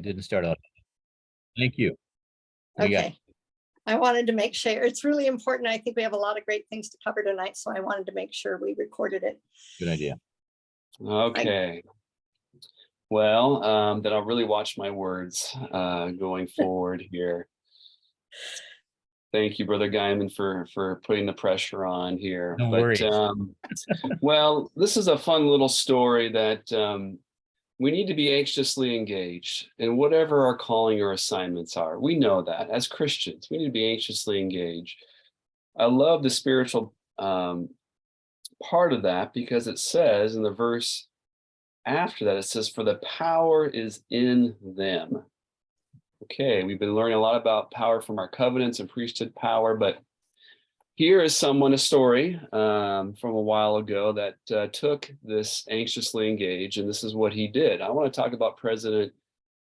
It didn't start out. Thank you. You got- Okay. I wanted to make sure, it's really important. I think we have a lot of great things to cover tonight, so I wanted to make sure we recorded it. Good idea. Okay. Well, then I'll really watch my words going forward here. Thank you, Brother Guyman, for putting the pressure on here. No worries. Well, this is a fun little story that we need to be anxiously engaged in whatever our calling or assignments are. We know that as Christians, we need to be anxiously engaged. I love the spiritual part of that because it says in the verse after that, it says, for the power is in them. Okay, we've been learning a lot about power from our covenants and priesthood power, but here is a story from a while ago that took this anxiously engaged, and this is what he did. I want to talk about President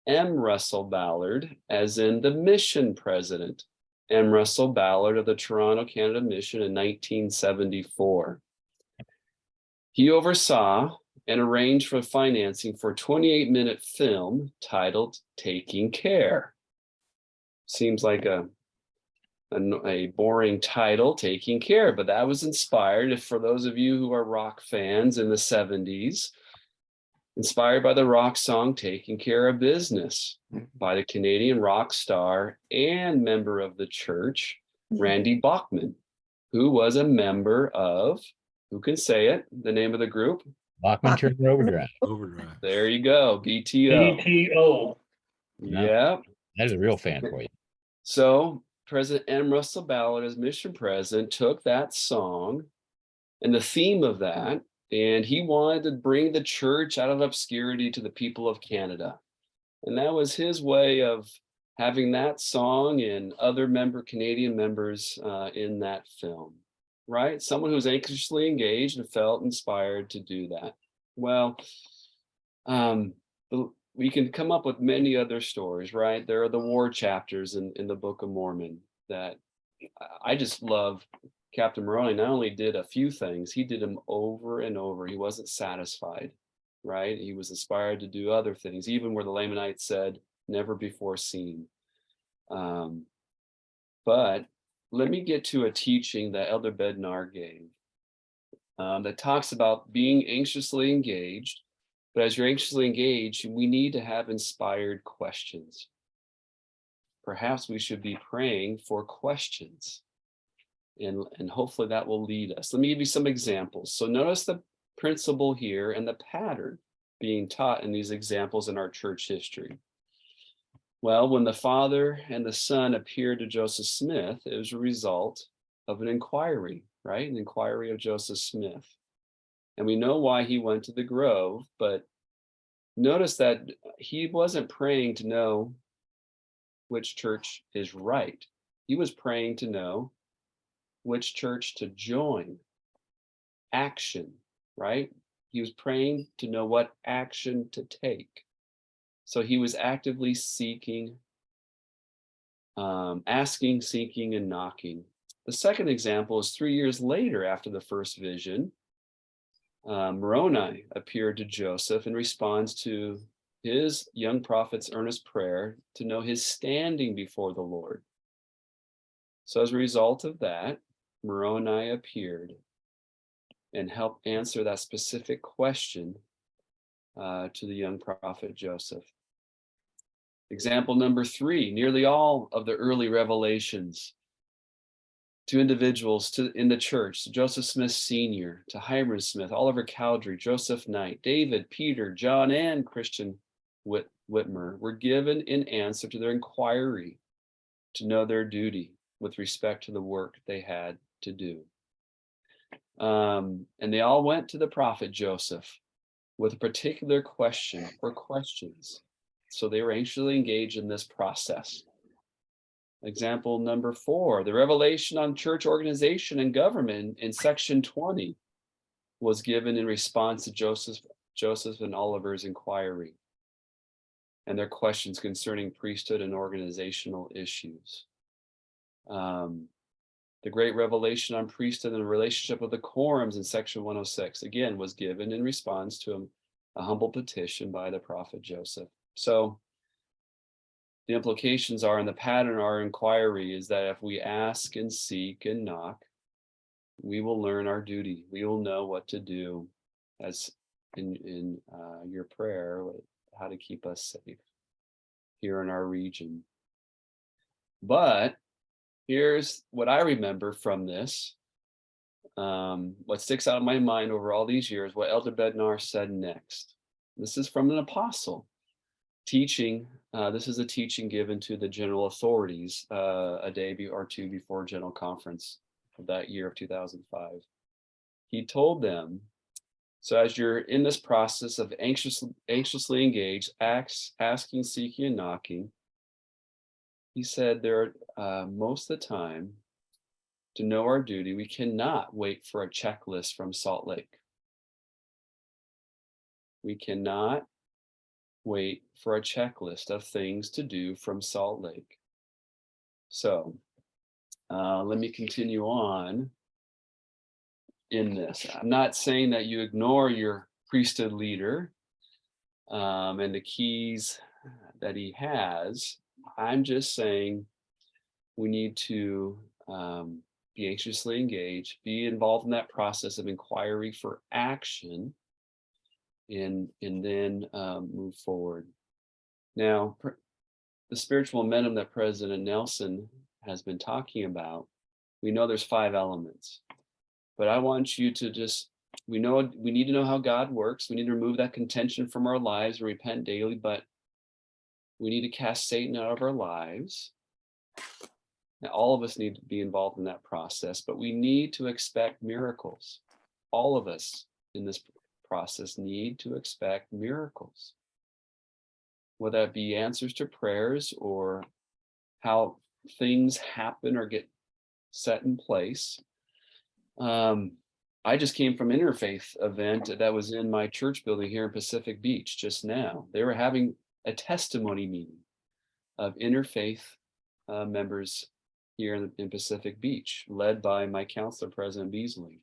M. Russell Ballard, as in the mission president, M. Russell Ballard of the Toronto, Canada mission in 1974. He oversaw and arranged for financing for a 28-minute film titled Taking Care. Seems like a boring title, Taking Care, but that was inspired, for those of you who are rock fans in the 70s, inspired by the rock song Taking Care of Business by the Canadian rock star and member of the church, Randy Bachman, who was a member of, who can say it, the name of the group? Bachman Turner Overdrive. Overdrive. There you go, BTO. BTO. Yeah. That is a real fan for you. So President M. Russell Ballard, as mission president, took that song and the theme of that, and he wanted to bring the church out of obscurity to the people of Canada. And that was his way of having that song and other Canadian members in that film, right? Someone who was anxiously engaged and felt inspired to do that. Well, we can come up with many other stories, right? There are the war chapters in the Book of Mormon that I just love. Captain Moroni not only did a few things, he did them over and over. He wasn't satisfied, right? He was inspired to do other things, even where the Lamanites said, never before seen. But let me get to a teaching that Elder Bednar gave that talks about being anxiously engaged. But as you're anxiously engaged, we need to have inspired questions. Perhaps we should be praying for questions. And hopefully that will lead us. Let me give you some examples. So notice the principle here and the pattern being taught in these examples in our church history. Well, when the Father and the Son appeared to Joseph Smith, it was a result of an inquiry, right? An inquiry of Joseph Smith. And we know why he went to the grove, but notice that he wasn't praying to know which church is right. He was praying to know which church to join. Action, right? He was praying to know what action to take. So he was actively seeking, asking, seeking, and knocking. The second example is 3 years later after the first vision. Moroni appeared to Joseph in response to his young prophet's earnest prayer to know his standing before the Lord. So as a result of that, Moroni appeared and helped answer that specific question to the young prophet Joseph. Example number 3, nearly all of the early revelations to individuals in the church, to Joseph Smith Sr., to Hiram Smith, Oliver Cowdery, Joseph Knight, David, Peter, John, and Christian Whitmer, were given in answer to their inquiry to know their duty with respect to the work they had to do. And they all went to the prophet Joseph with a particular question or questions. So they were anxiously engaged in this process. Example number 4, the revelation on church organization and government in section 20 was given in response to Joseph and Oliver's inquiry and their questions concerning priesthood and organizational issues. The great revelation on priesthood and the relationship of the quorums in section 106, again, was given in response to a humble petition by the prophet Joseph. So the implications are, and the pattern of our inquiry is that if we ask and seek and knock, we will learn our duty. We will know what to do, as in your prayer, how to keep us safe here in our region. But here's what I remember from this. What sticks out in my mind over all these years, what Elder Bednar said next. This is from an apostle teaching. This is a teaching given to the general authorities a day or two before General Conference of that year of 2005. He told them, so as you're in this process of anxiously engaged, asking, seeking, and knocking, he said there most of the time, to know our duty, we cannot wait for a checklist from Salt Lake. We cannot wait for a checklist of things to do from Salt Lake. So let me continue on in this. I'm not saying that you ignore your priesthood leader and the keys that he has. I'm just saying we need to be anxiously engaged, be involved in that process of inquiry for action, and then move forward. Now, the spiritual momentum that President Nelson has been talking about, we know there's 5 elements, but I want you to just, we need to know how God works. We need to remove that contention from our lives and repent daily, but we need to cast Satan out of our lives. Now, all of us need to be involved in that process, but we need to expect miracles. All of us in this process need to expect miracles, whether that be answers to prayers or how things happen or get set in place. I just came from an interfaith event that was in my church building here in Pacific Beach just now. They were having a testimony meeting of interfaith members here in Pacific Beach, led by my counselor, President Beasley.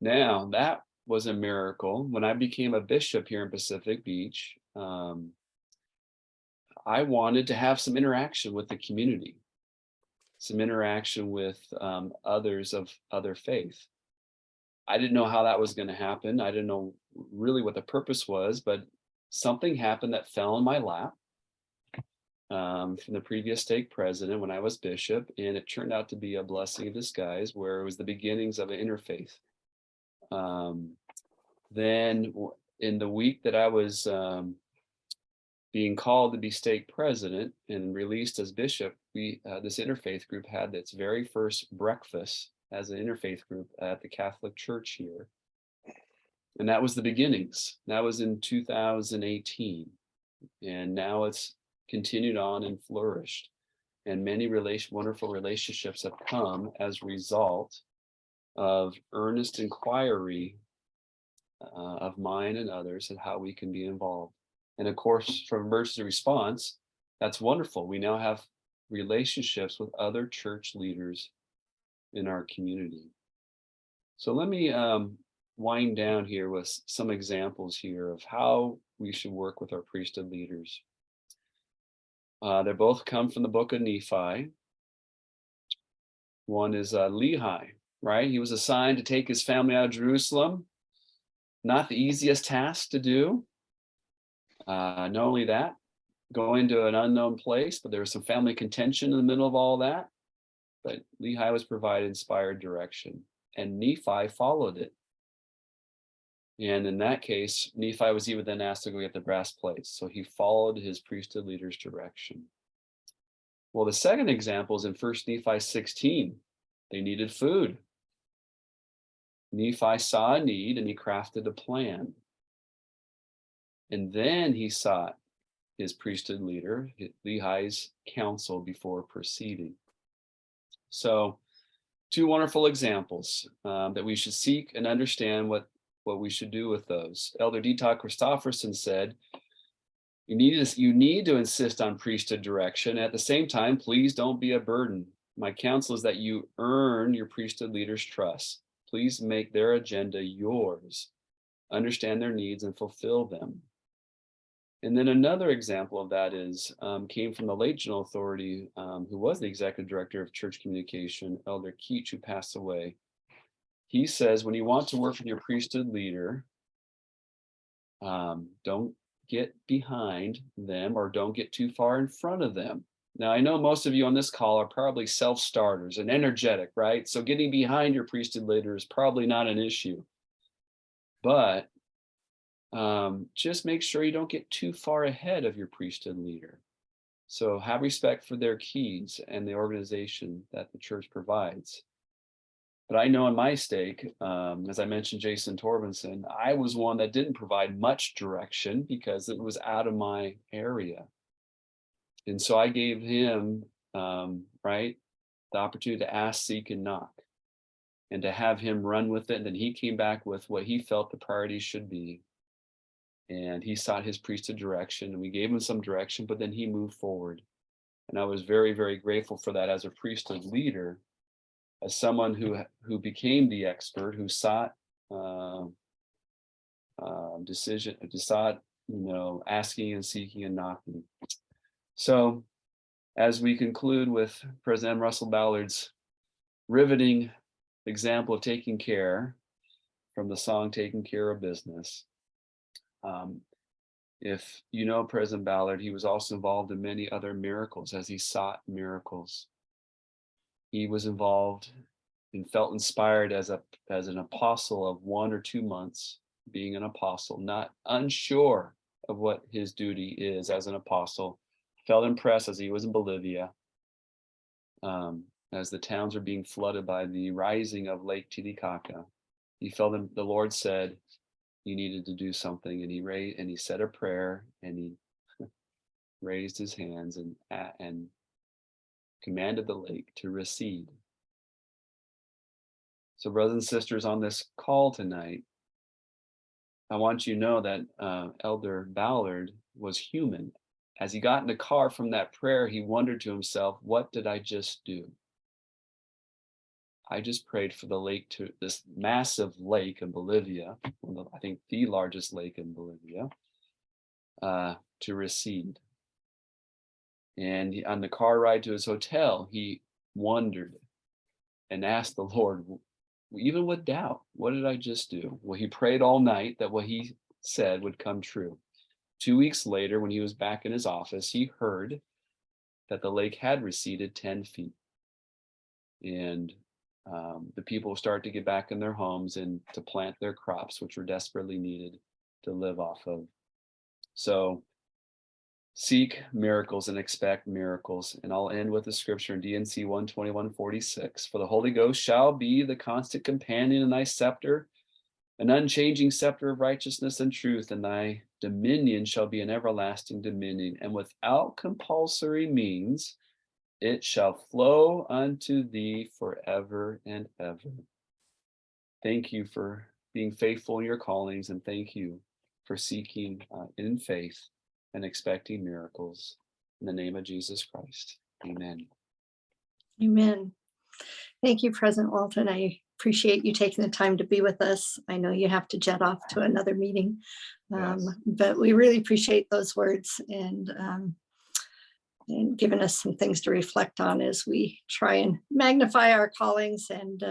Now, that was a miracle. When I became a bishop here in Pacific Beach, I wanted to have some interaction with the community, some interaction with others of other faith. I didn't know how that was going to happen. I didn't know really what the purpose was, but something happened that fell in my lap from the previous stake president when I was bishop, and it turned out to be a blessing in disguise, where it was the beginnings of an interfaith. Then in the week that I was being called to be stake president and released as bishop, this interfaith group had its very first breakfast as an interfaith group at the Catholic Church here. And that was the beginnings. That was in 2018. And now it's continued on and flourished. And many wonderful relationships have come as a result of earnest inquiry of mine and others and how we can be involved. And of course, from emergency response, that's wonderful. We now have relationships with other church leaders in our community. So let me wind down here with some examples here of how we should work with our priesthood leaders. They both come from the book of Nephi. One is Lehi, right? He was assigned to take his family out of Jerusalem. Not the easiest task to do. Not only that, going to an unknown place, but there was some family contention in the middle of all that. But Lehi was provided inspired direction, and Nephi followed it. And in that case, Nephi was even then asked to go get the brass plates. So he followed his priesthood leader's direction. Well, the second example is in 1 Nephi 16. They needed food. Nephi saw a need and he crafted a plan. And then he sought his priesthood leader, Lehi's counsel, before proceeding. So 2 wonderful examples that we should seek and understand what we should do with those. Elder Dietrich Christofferson said, you need to insist on priesthood direction. At the same time, please don't be a burden. My counsel is that you earn your priesthood leaders' trust. Please make their agenda yours. Understand their needs and fulfill them. And then another example of that is came from the late General Authority, who was the executive director of church communication, Elder Keach, who passed away. He says, when you want to work with your priesthood leader, don't get behind them or don't get too far in front of them. Now, I know most of you on this call are probably self-starters and energetic, right? So getting behind your priesthood leader is probably not an issue. But just make sure you don't get too far ahead of your priesthood leader. So have respect for their keys and the organization that the church provides. But I know in my stake, as I mentioned, Jason Torbenson, I was one that didn't provide much direction because it was out of my area. And so I gave him, right, the opportunity to ask, seek, and knock, and to have him run with it. And then he came back with what he felt the priorities should be. And he sought his priesthood direction, and we gave him some direction, but then he moved forward. And I was very, very grateful for that as a priesthood leader, as someone who became the expert, who sought asking and seeking and knocking. So as we conclude with President Russell Ballard's riveting example of taking care from the song Taking Care of Business, if you know President Ballard, he was also involved in many other miracles as he sought miracles. He was involved and felt inspired as an apostle of 1 or 2 months, being an apostle, not unsure of what his duty is as an apostle. Felt impressed as he was in Bolivia, as the towns are being flooded by the rising of Lake Titicaca. He felt the Lord said he needed to do something, and he said a prayer, and he raised his hands and commanded the lake to recede. So brothers and sisters on this call tonight, I want you to know that Elder Ballard was human. As he got in the car from that prayer, he wondered to himself, what did I just do? I just prayed for the lake, to this massive lake in Bolivia, I think the largest lake in Bolivia, to recede. And on the car ride to his hotel, he wondered and asked the Lord, even with doubt, what did I just do? Well, he prayed all night that what he said would come true. 2 weeks later, when he was back in his office, he heard that the lake had receded 10 feet. And the people start to get back in their homes and to plant their crops, which were desperately needed to live off of. So seek miracles and expect miracles. And I'll end with the scripture in DNC 121:46. For the Holy Ghost shall be the constant companion in thy scepter, an unchanging scepter of righteousness and truth, and thy dominion shall be an everlasting dominion. And without compulsory means, it shall flow unto thee forever and ever. Thank you for being faithful in your callings, and thank you for seeking in faith and expecting miracles. In the name of Jesus Christ, amen. Amen. Thank you, President Walton. I appreciate you taking the time to be with us. I know you have to jet off to another meeting, Yes. but we really appreciate those words and giving us some things to reflect on as we try and magnify our callings and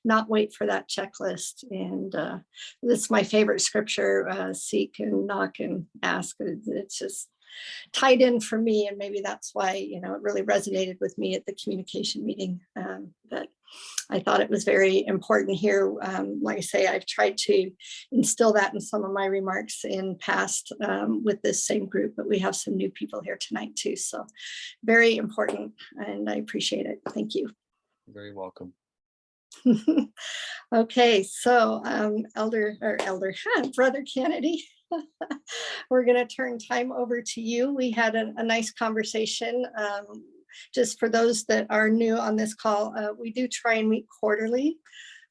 not wait for that checklist. And this is my favorite scripture, seek and knock and ask. It's just tied in for me, and maybe that's why, it really resonated with me at the communication meeting. But I thought it was very important here. Like I say, I've tried to instill that in some of my remarks in past with this same group, but we have some new people here tonight too. So very important, and I appreciate it. Thank you. You're very welcome. Okay, so Brother Kennedy, we're going to turn time over to you. We had a nice conversation. Just for those that are new on this call, we do try and meet quarterly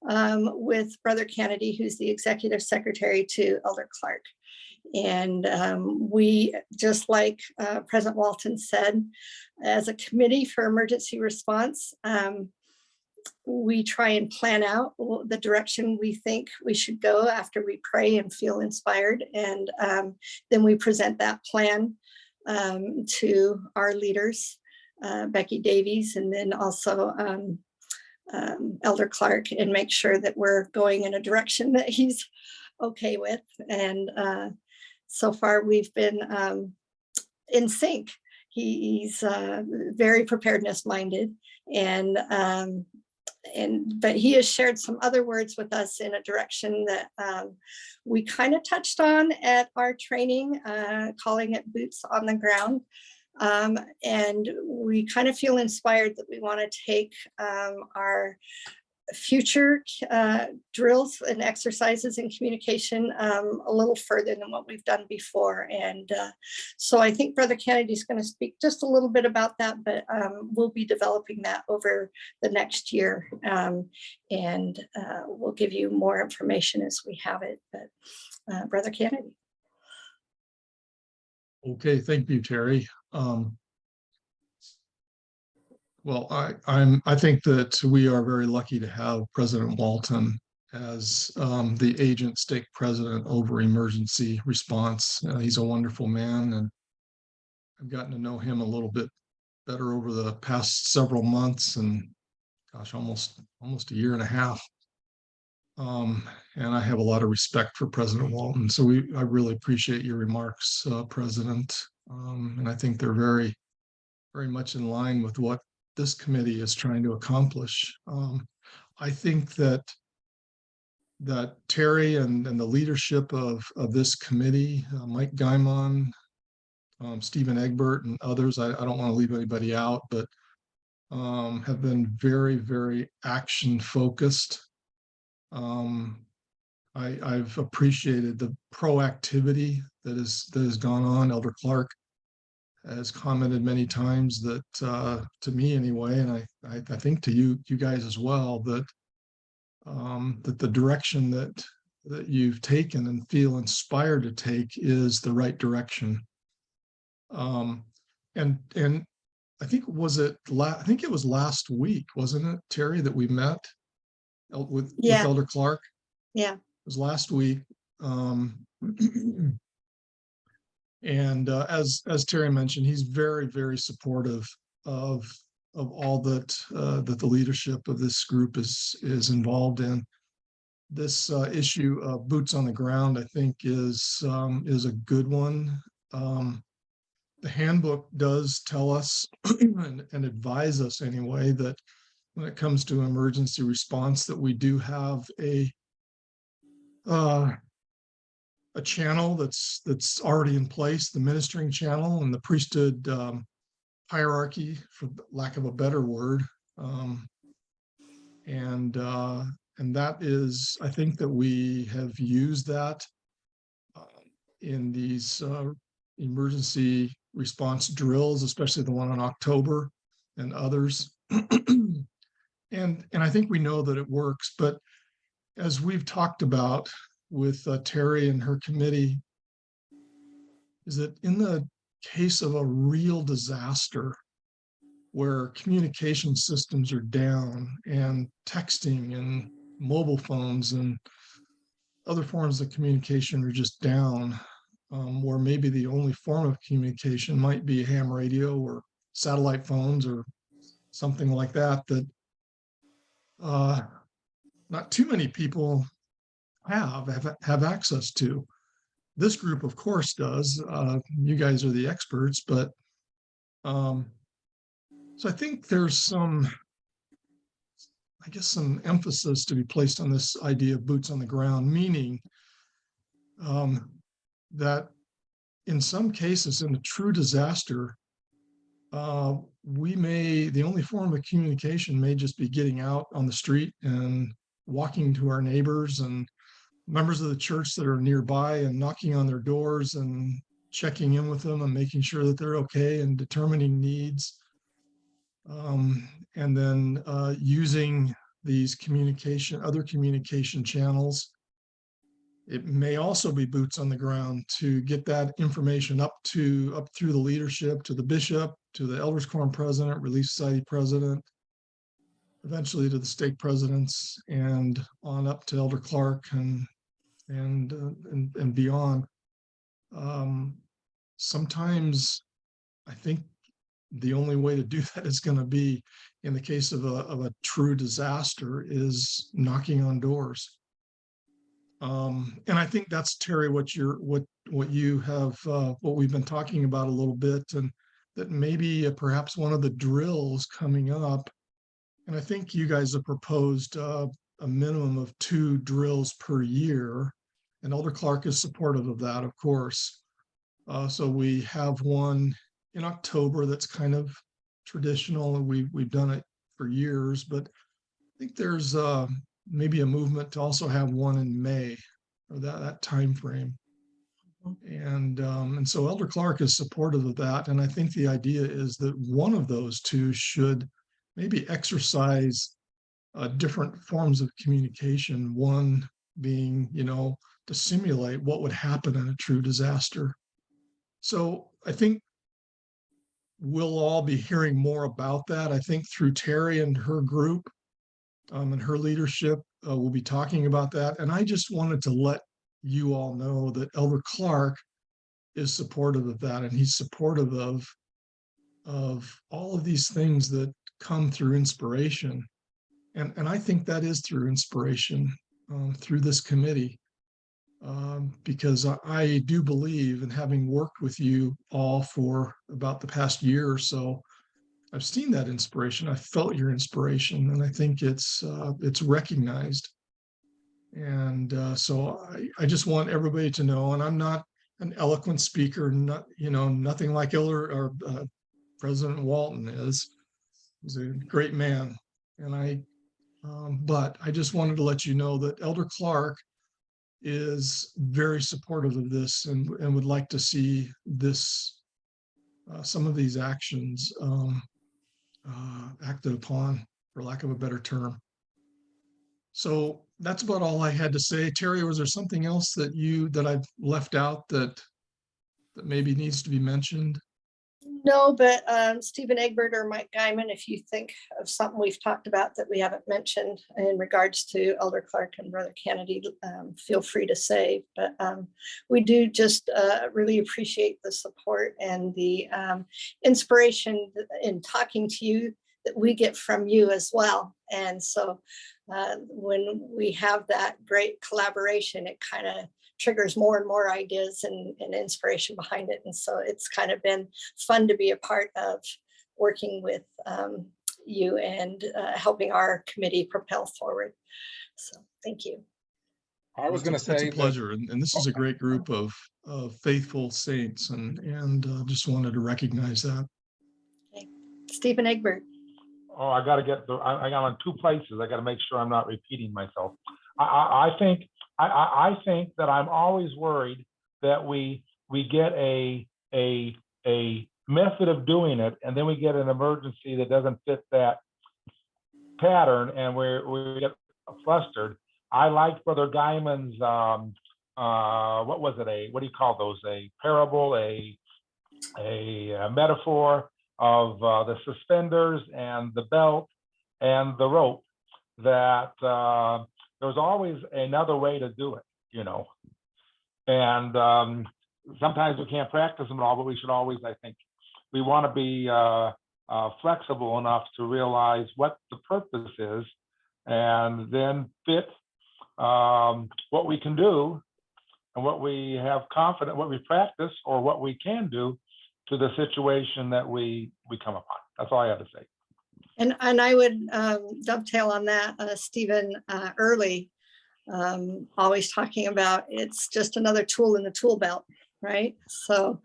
with Brother Kennedy, who's the executive secretary to Elder Clark. And we, just like President Walton said, as a committee for emergency response, we try and plan out the direction we think we should go after we pray and feel inspired. And then we present that plan to our leaders, Becky Davies, and then also Elder Clark, and make sure that we're going in a direction that he's okay with. And so far we've been in sync. He's very preparedness minded, but he has shared some other words with us in a direction that we kind of touched on at our training, calling it boots on the ground. And we kind of feel inspired that we want to take our future drills and exercises in communication a little further than what we've done before. And so I think Brother Kennedy is going to speak just a little bit about that, but we'll be developing that over the next year. And we'll give you more information as we have it. But Brother Kennedy. Okay, thank you, Terry. Well, I think that we are very lucky to have President Walton as the agent stake president over emergency response. He's a wonderful man, and I've gotten to know him a little bit better over the past several months, and gosh, almost a year and a half. And I have a lot of respect for President Walton. So I really appreciate your remarks, President. And I think they're very, very much in line with what this committee is trying to accomplish. I think that Terry and the leadership of this committee, Mike Guymon, Stephen Egbert, and others, I don't want to leave anybody out, but have been very, very action focused. I've appreciated the proactivity that has gone on. Elder Clark has commented many times that to me anyway, and I think to you guys as well, that that the direction that you've taken and feel inspired to take is the right direction. And I think I think it was last week, wasn't it, Terry, that we met with Elder Clark? Yeah, it was last week. And as Terry mentioned, he's very, very supportive of all that that the leadership of this group is involved in. This issue of boots on the ground, I think, is a good one. The handbook does tell us and advise us anyway that when it comes to emergency response, that we do have a channel that's already in place, the ministering channel and the priesthood hierarchy, for lack of a better word. And that is, I think that we have used that in these emergency response drills, especially the one in October and others. And I think we know that it works, but as we've talked about with Terri and her committee, is that in the case of a real disaster where communication systems are down and texting and mobile phones and other forms of communication are just down, where maybe the only form of communication might be ham radio or satellite phones or something like that, that not too many people have access to. This group, of course, does. You guys are the experts, but so I think there's some emphasis to be placed on this idea of boots on the ground, meaning that in some cases, in a true disaster, the only form of communication may just be getting out on the street and walking to our neighbors and members of the church that are nearby and knocking on their doors and checking in with them and making sure that they're okay and determining needs. And then using these other communication channels. It may also be boots on the ground to get that information up through the leadership, to the bishop, to the elders quorum president, Relief Society president, eventually to the stake presidents and on up to Elder Clark and beyond. Sometimes I think the only way to do that is going to be, in the case of a true disaster, is knocking on doors. And I think that's, Terry, what you have, what we've been talking about a little bit, and that maybe perhaps one of the drills coming up, and I think you guys have proposed a minimum of 2 drills per year, and Elder Clark is supportive of that, of course. So we have one in October that's kind of traditional, and we've done it for years, but I think there's maybe a movement to also have one in May, or that time frame. And so Elder Clark is supportive of that, and I think the idea is that one of those 2 should maybe exercise different forms of communication. One being, to simulate what would happen in a true disaster. So I think we'll all be hearing more about that. I think through Terri and her group and her leadership, we'll be talking about that. And I just wanted to let you all know that Elder Clark is supportive of that, and he's supportive of all of these things that come through inspiration. And I think that is through inspiration, through this committee. Because I do believe, and having worked with you all for about the past year or so, I've seen that inspiration. I felt your inspiration, and I think it's recognized. And so I just want everybody to know, and I'm not an eloquent speaker, nothing like Elder or President Walton is. He's a great man, and but I just wanted to let you know that Elder Clark is very supportive of this, and would like to see this, some of these actions acted upon, for lack of a better term. So that's about all I had to say. Terri, was there something else that I've left out that maybe needs to be mentioned? No, but Stephen Egbert or Mike Guyman, if you think of something we've talked about that we haven't mentioned in regards to Elder Clark and Brother Kennedy, feel free to say. But we do just really appreciate the support and the inspiration in talking to you that we get from you as well. And so when we have that great collaboration, it kind of triggers more and more ideas and inspiration behind it. And so it's kind of been fun to be a part of working with you and helping our committee propel forward. So thank you. I was going to say it's a pleasure, and this is a great group of faithful saints, and just wanted to recognize that. Okay. Stephen Egbert. Oh, I got to get I got on 2 places. I got to make sure I'm not repeating myself. I think that I'm always worried that we get a method of doing it, and then we get an emergency that doesn't fit that pattern, and we get flustered. I liked Brother Guyman's what was it? What do you call those? A parable, a metaphor of the suspenders and the belt and the rope, that there's always another way to do it, and sometimes we can't practice them at all, but we should always, I think, we want to be flexible enough to realize what the purpose is, and then fit what we can do and what we have confidence, what we practice, or what we can do to the situation that we come upon. That's all I have to say. And I would dovetail on that, Stephen Early, always talking about it's just another tool in the tool belt, right? So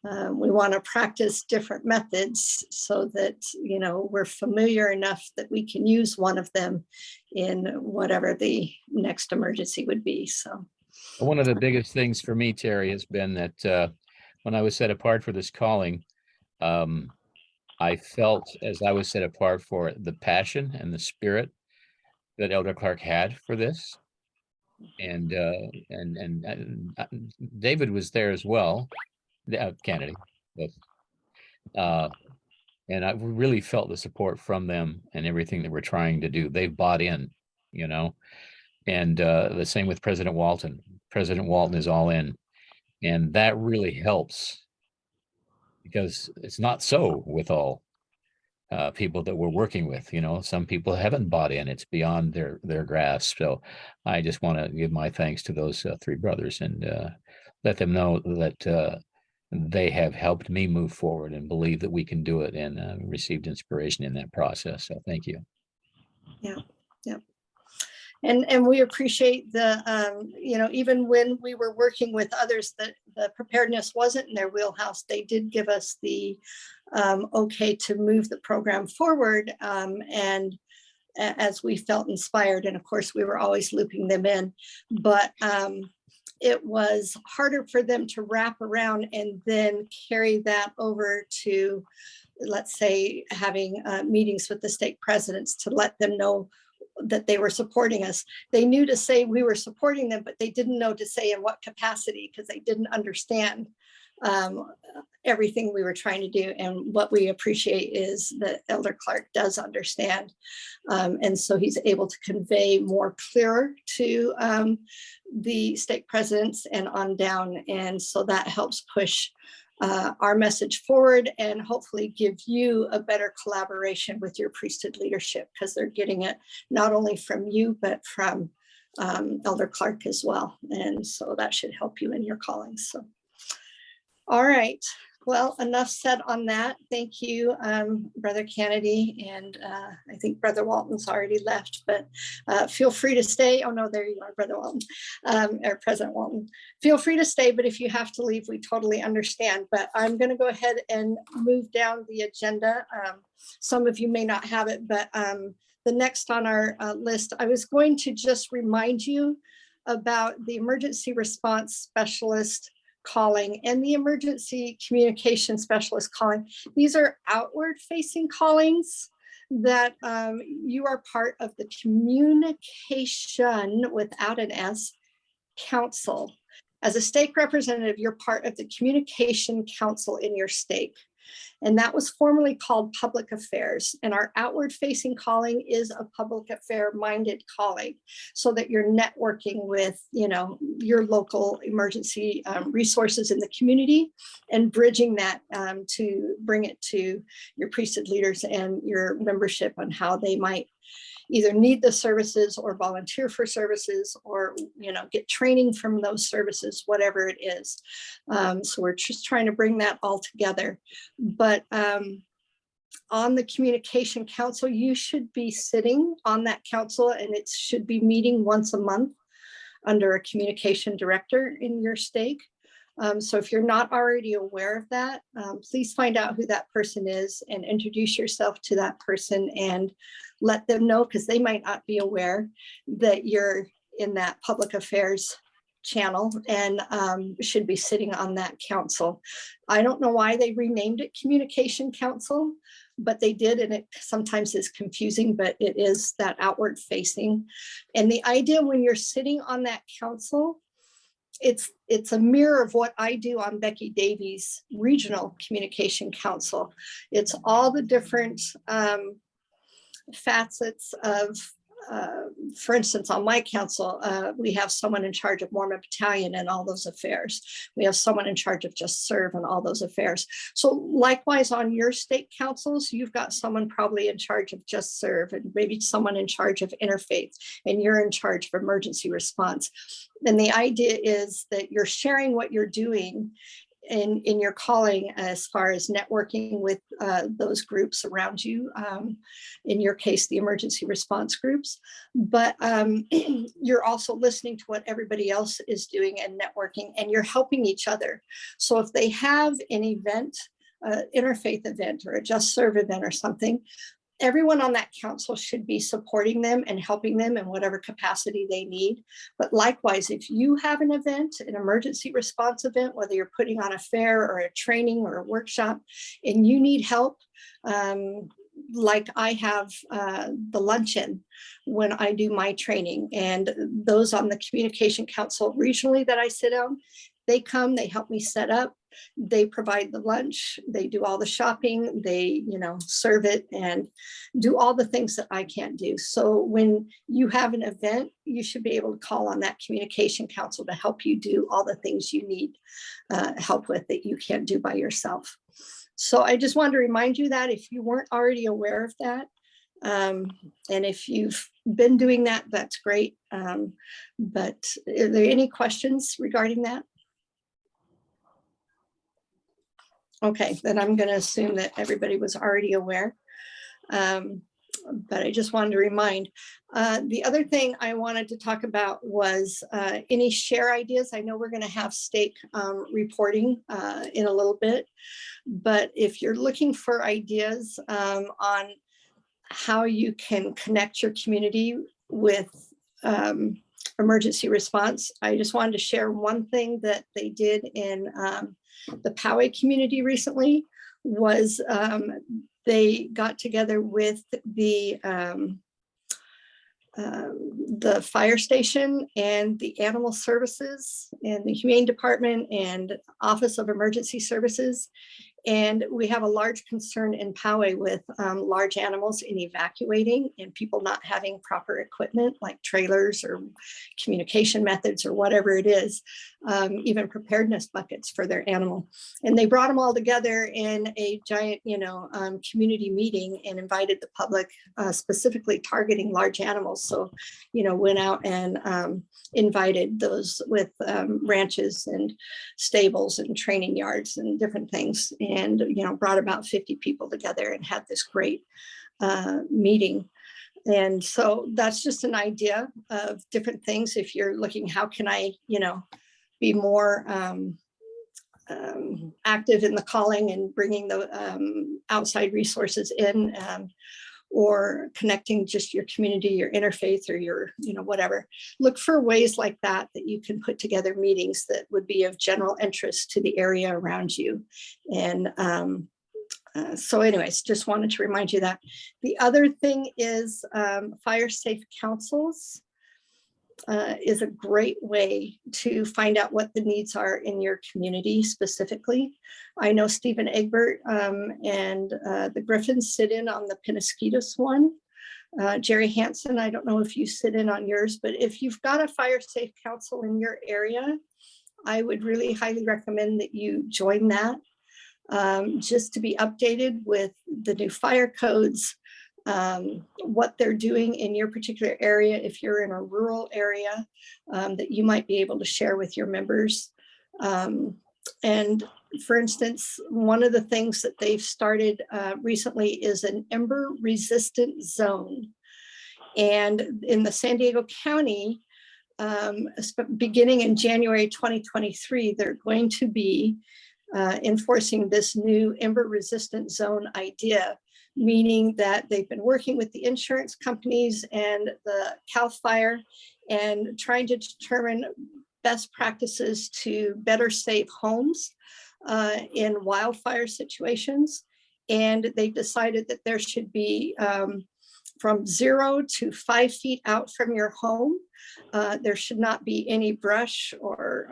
we want to practice different methods so that, we're familiar enough that we can use one of them in whatever the next emergency would be. So One of the biggest things for me, Terri, has been that when I was set apart for this calling, I felt, as I was set apart for the passion and the spirit that Elder Clark had for this, and David was there as well, Kennedy, but And I really felt the support from them and everything that we're trying to do. They've bought in, you know, and the same with President Walton. President Walton is all in, and that really helps because it's not so with all people that we're working with. You know, some people haven't bought in; it's beyond their grasp. So, I just want to give my thanks to those three brothers and let them know that they have helped me move forward and believe that we can do it, and received inspiration in that process. So, thank you. Yeah, yeah. And we appreciate the, you know, even when we were working with others that the preparedness wasn't in their wheelhouse, they did give us the okay to move the program forward. And as we felt inspired, and of course we were always looping them in, but it was harder for them to wrap around and then carry that over to, let's say, having meetings with the stake presidents to let them know that they were supporting us. They knew to say we were supporting them, but they didn't know to say in what capacity because they didn't understand everything we were trying to do. And what we appreciate is that Elder Clark does understand. And so he's able to convey more clearer to the stake presidents and on down. And so that helps push our message forward and hopefully give you a better collaboration with your priesthood leadership, because they're getting it not only from you, but from Elder Clark as well. And so that should help you in your callings. So, all right. Well, enough said on that. Thank you, Brother Kennedy. And I think Brother Walton's already left, but feel free to stay. Oh, no, there you are, Brother Walton, or President Walton. Feel free to stay, but if you have to leave, we totally understand. But I'm going to go ahead and move down the agenda. Some of you may not have it, but the next on our list, I was going to just remind you about the emergency response specialist calling and the emergency communication specialist calling. These are outward facing callings that you are part of the communication without an S council. As a stake representative, you're part of the communication council in your stake. And that was formerly called public affairs. And our outward facing calling is a public affair minded calling, so that you're networking with, you know, your local emergency resources in the community and bridging that to bring it to your priesthood leaders and your membership on how they might either need the services or volunteer for services or, you know, get training from those services, whatever it is. So we're just trying to bring that all together. But on the communication council, you should be sitting on that council, and it should be meeting once a month under a communication director in your stake. So if you're not already aware of that, please find out who that person is and introduce yourself to that person and let them know, because they might not be aware that you're in that public affairs channel and should be sitting on that council. I don't know why they renamed it Communication Council, but they did, and it sometimes is confusing, but it is that outward facing. And the idea when you're sitting on that council, it's a mirror of what I do on Becky Davies' Regional Communication Council. It's all the different facets of, for instance, on my council, we have someone in charge of Mormon Battalion and all those affairs. We have someone in charge of Just Serve and all those affairs. So likewise on your state councils, you've got someone probably in charge of Just Serve and maybe someone in charge of Interfaith, and you're in charge of emergency response. And the idea is that you're sharing what you're doing in your calling as far as networking with those groups around you, in your case, the emergency response groups, but you're also listening to what everybody else is doing and networking, and you're helping each other. So if they have an event, interfaith event or a Just Serve event or something, everyone on that council should be supporting them and helping them in whatever capacity they need. But likewise, if you have an event, an emergency response event, whether you're putting on a fair or a training or a workshop, and you need help, like I have the luncheon when I do my training, and those on the communication council regionally that I sit on, They come, they help me set up, they provide the lunch, they do all the shopping, they, serve it and do all the things that I can't do. So when you have an event, you should be able to call on that communication council to help you do all the things you need help with that you can't do by yourself. So I just wanted to remind you that if you weren't already aware of that, and if you've been doing that, that's great. But are there any questions regarding that? Okay, then I'm going to assume that everybody was already aware. But I just wanted to remind. The other thing I wanted to talk about was any share ideas. I know we're going to have stake reporting in a little bit, but if you're looking for ideas on how you can connect your community with emergency response, I just wanted to share one thing that they did in the Poway community recently was they got together with the fire station and the animal services and the humane department and Office of Emergency Services. And we have a large concern in Poway with large animals in evacuating and people not having proper equipment like trailers or communication methods or whatever it is, even preparedness buckets for their animal. And they brought them all together in a giant, community meeting and invited the public, specifically targeting large animals. So, went out and invited those with ranches and stables and training yards and different things. And, brought about 50 people together and had this great meeting. And so that's just an idea of different things. If you're looking, how can I, be more active in the calling and bringing the outside resources in, or connecting just your community, your interfaith, or your, whatever. Look for ways like that you can put together meetings that would be of general interest to the area around you. And so anyways, just wanted to remind you that. The other thing is fire safe councils is a great way to find out what the needs are in your community specifically. I know Stephen Egbert and the Griffins sit in on the Penasquitos one. Jerry Hansen, I don't know if you sit in on yours, but if you've got a fire safe council in your area, I would really highly recommend that you join that just to be updated with the new fire codes, what they're doing in your particular area. If you're in a rural area, that you might be able to share with your members. And for instance, one of the things that they've started recently is an ember resistant zone. And in the San Diego County, beginning in January 2023, they're going to be enforcing this new ember resistant zone idea, meaning that they've been working with the insurance companies and the CAL FIRE and trying to determine best practices to better save homes in wildfire situations. And they decided that there should be from 0 to 5 feet out from your home, there should not be any brush or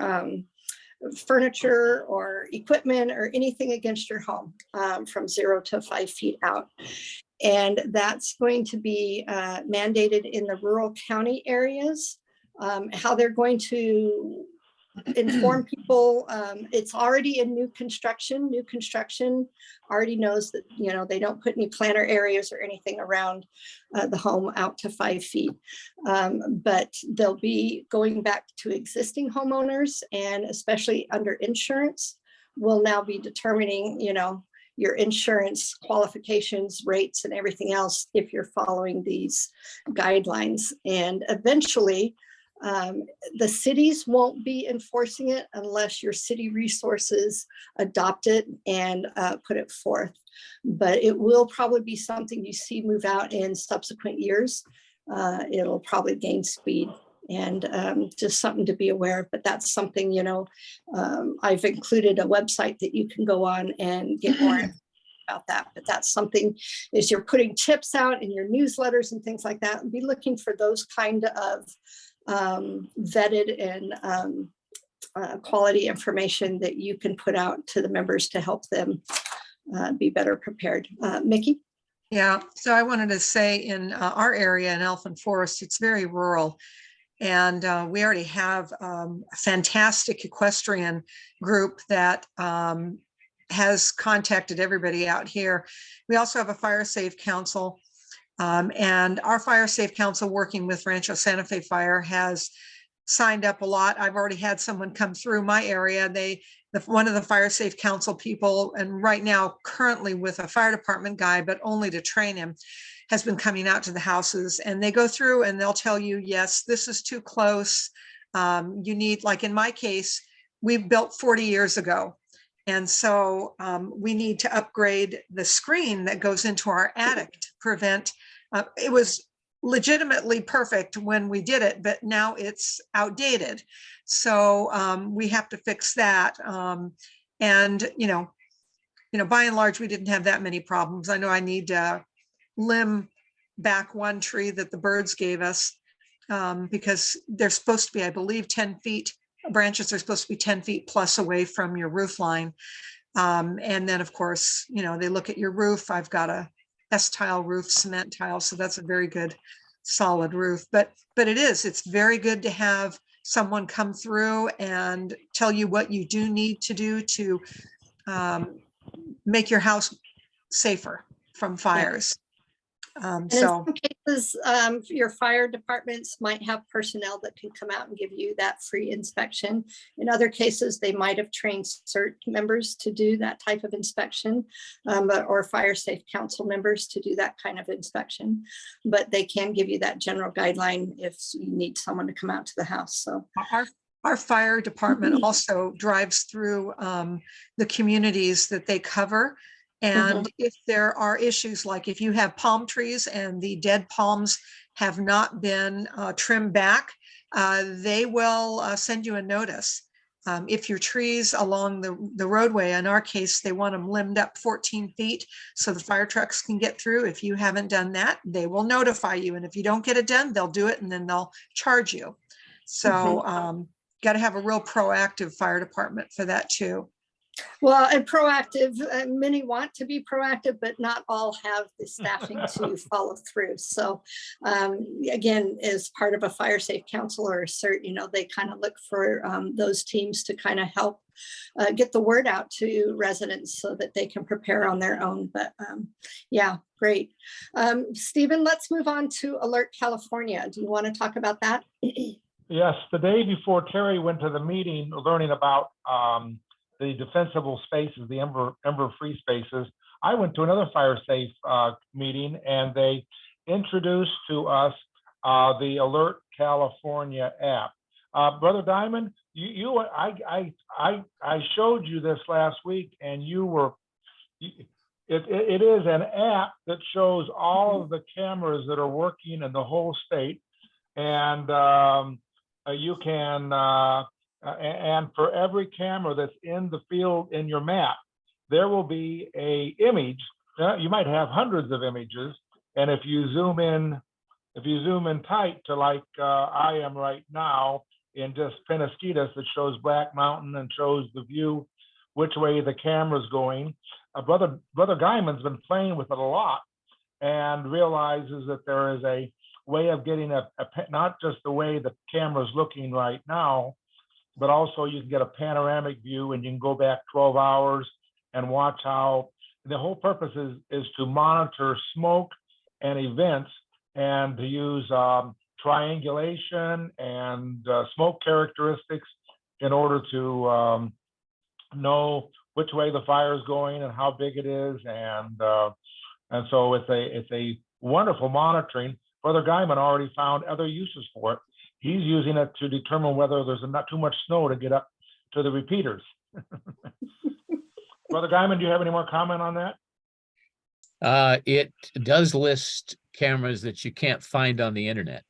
furniture or equipment or anything against your home from 0 to 5 feet out. And that's going to be mandated in the rural county areas. How they're going to inform people, it's already in new construction. New construction already knows that, they don't put any planter areas or anything around the home out to 5 feet. But they'll be going back to existing homeowners, and especially under insurance, will now be determining, your insurance qualifications, rates, and everything else if you're following these guidelines. And eventually, the cities won't be enforcing it unless your city resources adopt it and put it forth. But it will probably be something you see move out in subsequent years. It'll probably gain speed, and just something to be aware of. But that's something, I've included a website that you can go on and get more about that. But that's something, as you're putting tips out in your newsletters and things like that, be looking for those kind of vetted and quality information that you can put out to the members to help them be better prepared. Mickey? Yeah, so I wanted to say in our area in Elfin Forest, it's very rural. And we already have a fantastic equestrian group that has contacted everybody out here. We also have a fire safe council. And our fire safe council, working with Rancho Santa Fe Fire, has signed up a lot. I've already had someone come through my area. One of the fire safe council people, and right now currently with a fire department guy, but only to train him, has been coming out to the houses, and they go through and they'll tell you, yes, this is too close. You need, like in my case, we've built 40 years ago. And so we need to upgrade the screen that goes into our attic to prevent, it was legitimately perfect when we did it, but now it's outdated. So we have to fix that. And, by and large, we didn't have that many problems. I know I need to limb back one tree that the birds gave us because they're supposed to be, I believe, 10 feet. Branches are supposed to be 10 feet plus away from your roof line. And then, of course, they look at your roof. I've got a S-tile roof, cement tile, so that's a very good solid roof. But it's very good to have someone come through and tell you what you do need to do to make your house safer from fires. And in So some cases, your fire departments might have personnel that can come out and give you that free inspection. In other cases, they might have trained CERT members to do that type of inspection, or fire safe council members to do that kind of inspection. But they can give you that general guideline if you need someone to come out to the house. So our fire department also drives through the communities that they cover. And if there are issues, like if you have palm trees and the dead palms have not been trimmed back, they will send you a notice. If your trees along the roadway, in our case, they want them limbed up 14 feet so the fire trucks can get through. If you haven't done that, they will notify you. And if you don't get it done, they'll do it and then they'll charge you. So got to have a real proactive fire department for that too. Well, and proactive, many want to be proactive, but not all have the staffing to follow through. So again, as part of a fire safe council or a CERT, they kind of look for those teams to kind of help get the word out to residents so that they can prepare on their own. But yeah, great. Stephen, let's move on to Alert California. Do you want to talk about that? Yes, the day before Terri went to the meeting learning about the defensible spaces, the ember-free spaces, I went to another fire safe meeting, and they introduced to us the Alert California app. Brother Diamond, I showed you this last week, and it is an app that shows all of the cameras that are working in the whole state, and you can. And for every camera that's in the field in your map, there will be an image. You might have hundreds of images, and if you zoom in tight to like I am right now in just Penasquitos, that shows Black Mountain and shows the view, which way the camera's going. Brother Guyman's been playing with it a lot and realizes that there is a way of getting not just the way the camera's looking right now, but also you can get a panoramic view, and you can go back 12 hours and watch how the whole purpose is to monitor smoke and events, and to use triangulation and smoke characteristics in order to know which way the fire is going and how big it is, and so it's a wonderful monitoring. Brother Guyman already found other uses for it. He's using it to determine whether there's not too much snow to get up to the repeaters. Brother Guyman, do you have any more comment on that? It does list cameras that you can't find on the internet.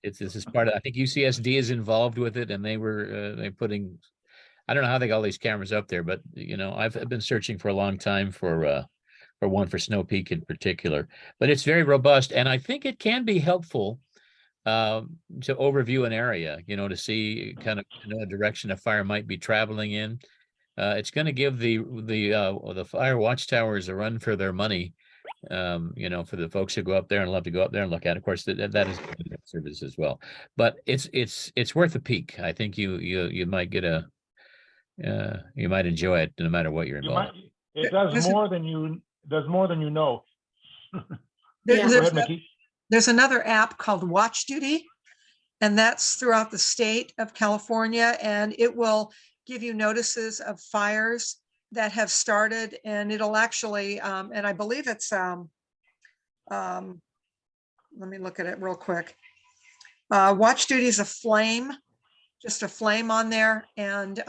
This is part of, I think UCSD is involved with it, and they're putting, I don't know how they got all these cameras up there, but I've been searching for a long time for one for Snow Peak in particular. But it's very robust, and I think it can be helpful to overview an area, to see kind of a direction a fire might be traveling in. It's going to give the fire watchtowers a run for their money. For the folks who go up there and love to go up there and look at it. Of course, that is a service as well. But it's worth a peek. I think you might get you might enjoy it no matter what you're involved. It does more than you know. There- Yeah. Go there's, ahead, Mickey. there's another app called Watch Duty, and that's throughout the state of California, and it will give you notices of fires that have started, and it'll actually, and I believe it's, let me look at it real quick. Watch Duty is a flame, just a flame on there. And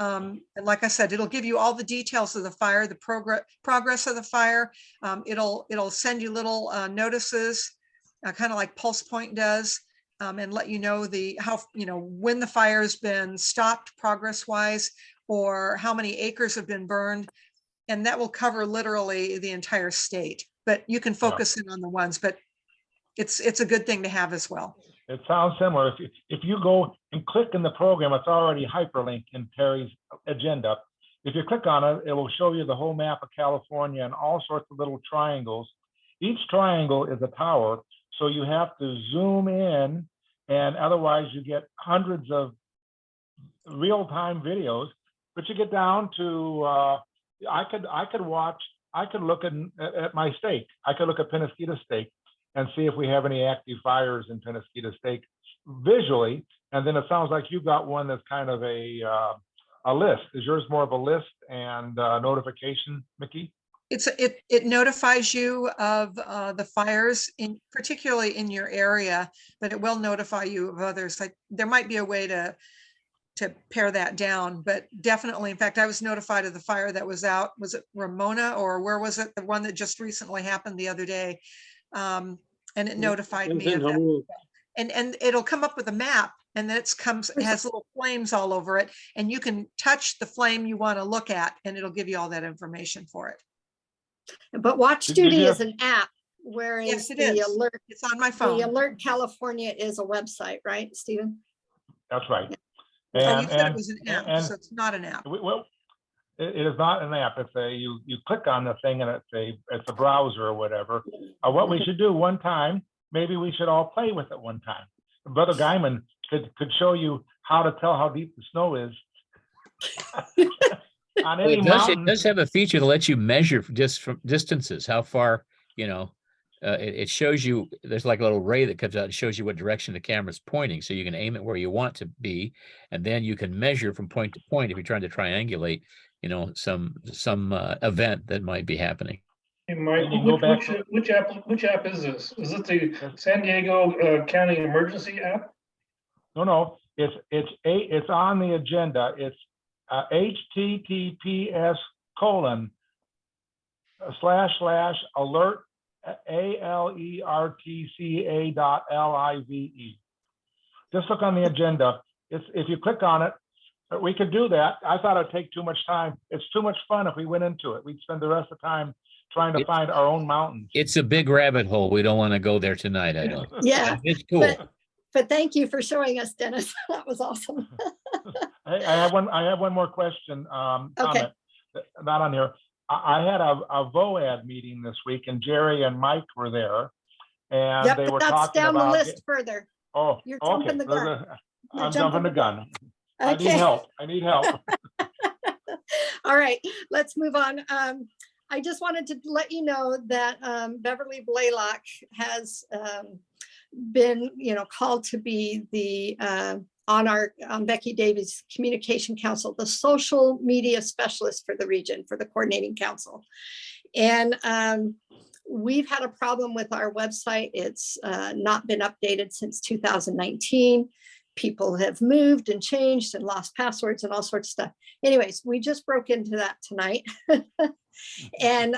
like I said, it'll give you all the details of the fire, the progress of the fire. It'll send you little notices, kind of like Pulse Point does, and let you know when the fire's been stopped progress wise, or how many acres have been burned. And that will cover literally the entire state, but you can focus in on the ones, but it's a good thing to have as well. It sounds similar. If you go and click in the program, it's already hyperlinked in Terry's agenda. If you click on it, it will show you the whole map of California and all sorts of little triangles. Each triangle is a tower, so you have to zoom in, and otherwise you get hundreds of real-time videos. But you get down to I could look at my stake. I could look at Penasquito Stake and see if we have any active fires in Penasquito Stake visually. And then it sounds like you got one that's kind of a list. Is yours more of a list and notification, Mickey? It notifies you of the fires, particularly in your area, but it will notify you of others. Like there might be a way to pare that down, but definitely, in fact, I was notified of the fire that was out. Was it Ramona, or where was it? The one that just recently happened the other day. And it notified me of that. And it'll come up with a map, and then it has little flames all over it, and you can touch the flame you want to look at, and it'll give you all that information for it. But Watch Duty is an app, whereas Yes, it the is. alert, It's on my phone. the Alert California is a website, right, Stephen? That's right. Oh, you said it was an app, so it's not an app. Well, it is not an app. It's you click on the thing and it's a browser or whatever. What we should do one time, maybe we should all play with it one time. Brother Guyman could show you how to tell how deep the snow is. On any mountain. It does have a feature to let you measure just from distances, how far, it shows you, there's like a little ray that comes out and shows you what direction the camera's pointing. So you can aim it where you want to be, and then you can measure from point to point if you're trying to triangulate, some event that might be happening. Hey, Mike, which app is this? Is it the San Diego County Emergency app? No, it's on the agenda. It's https://alert alertca.live. Just look on the agenda. If you click on it, we could do that. I thought it'd take too much time. It's too much fun if we went into it. We'd spend the rest of the time trying to find our own mountains. It's a big rabbit hole. We don't want to go there tonight, I don't. Yeah. It's cool. But thank you for showing us, Dennis. That was awesome. I have one more question. Comment, not on here. I had a VOAD meeting this week, and Jerry and Mike were there, and they were that's talking down about the list further. Oh, You're okay. jumping the gun. I'm jumping the gun. Okay. I need help. All right, let's move on. I just wanted to let you know that Beverly Blaylock has been, called to be the on Becky Davies Communication Council, the social media specialist for the region, for the coordinating council. And we've had a problem with our website. It's not been updated since 2019. People have moved and changed and lost passwords and all sorts of stuff. Anyways, we just broke into that tonight. And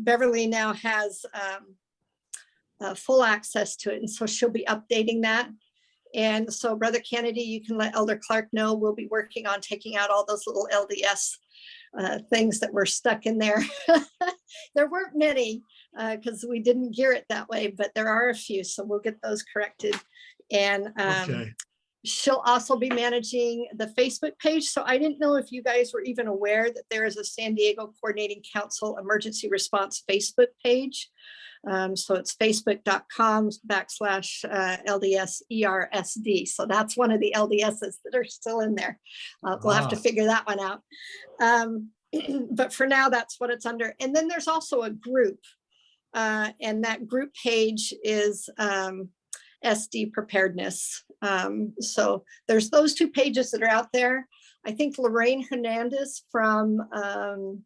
Beverly now has full access to it. And so she'll be updating that. And so Brother Kennedy, you can let Elder Clark know we'll be working on taking out all those little LDS things that were stuck in there. There weren't many. because we didn't gear it that way, but there are a few, so we'll get those corrected. And Okay. she'll also be managing the Facebook page. So I didn't know if you guys were even aware that there is a San Diego Coordinating Council Emergency Response Facebook page. So it's facebook.com/LDS-ERSD. So that's one of the LDSs that are still in there. We'll have to figure that one out. But for now, that's what it's under. And then there's also a group, and that group page is SD preparedness. So there's those two pages that are out there. I think Lorraine Hernandez from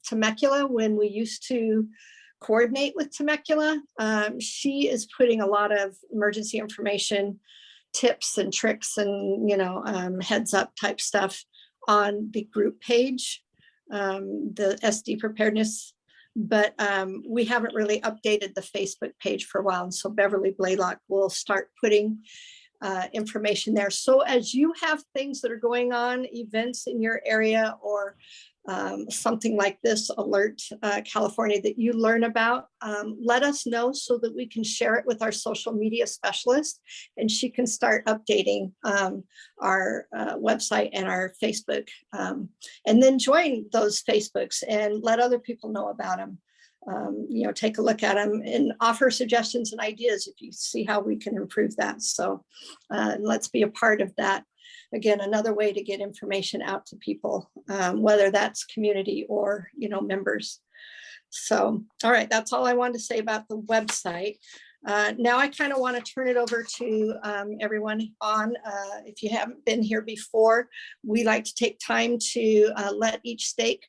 Temecula, when we used to coordinate with Temecula, she is putting a lot of emergency information, tips and tricks and, you know, heads up type stuff on the group page, the SD preparedness. But we haven't really updated the Facebook page for a while. And so Beverly Blaylock will start putting information there. So as you have things that are going on, events in your area, or something like this, Alert California, that you learn about, let us know so that we can share it with our social media specialist, and she can start updating our website and our Facebook, and then join those Facebooks and let other people know about them. You know, take a look at them and offer suggestions and ideas if you see how we can improve that. So let's be a part of that. Again, another way to get information out to people, whether that's community or, you know, members. So, all right, that's all I wanted to say about the website. Now I kind of want to turn it over to everyone on. If you haven't been here before, we like to take time to let each stake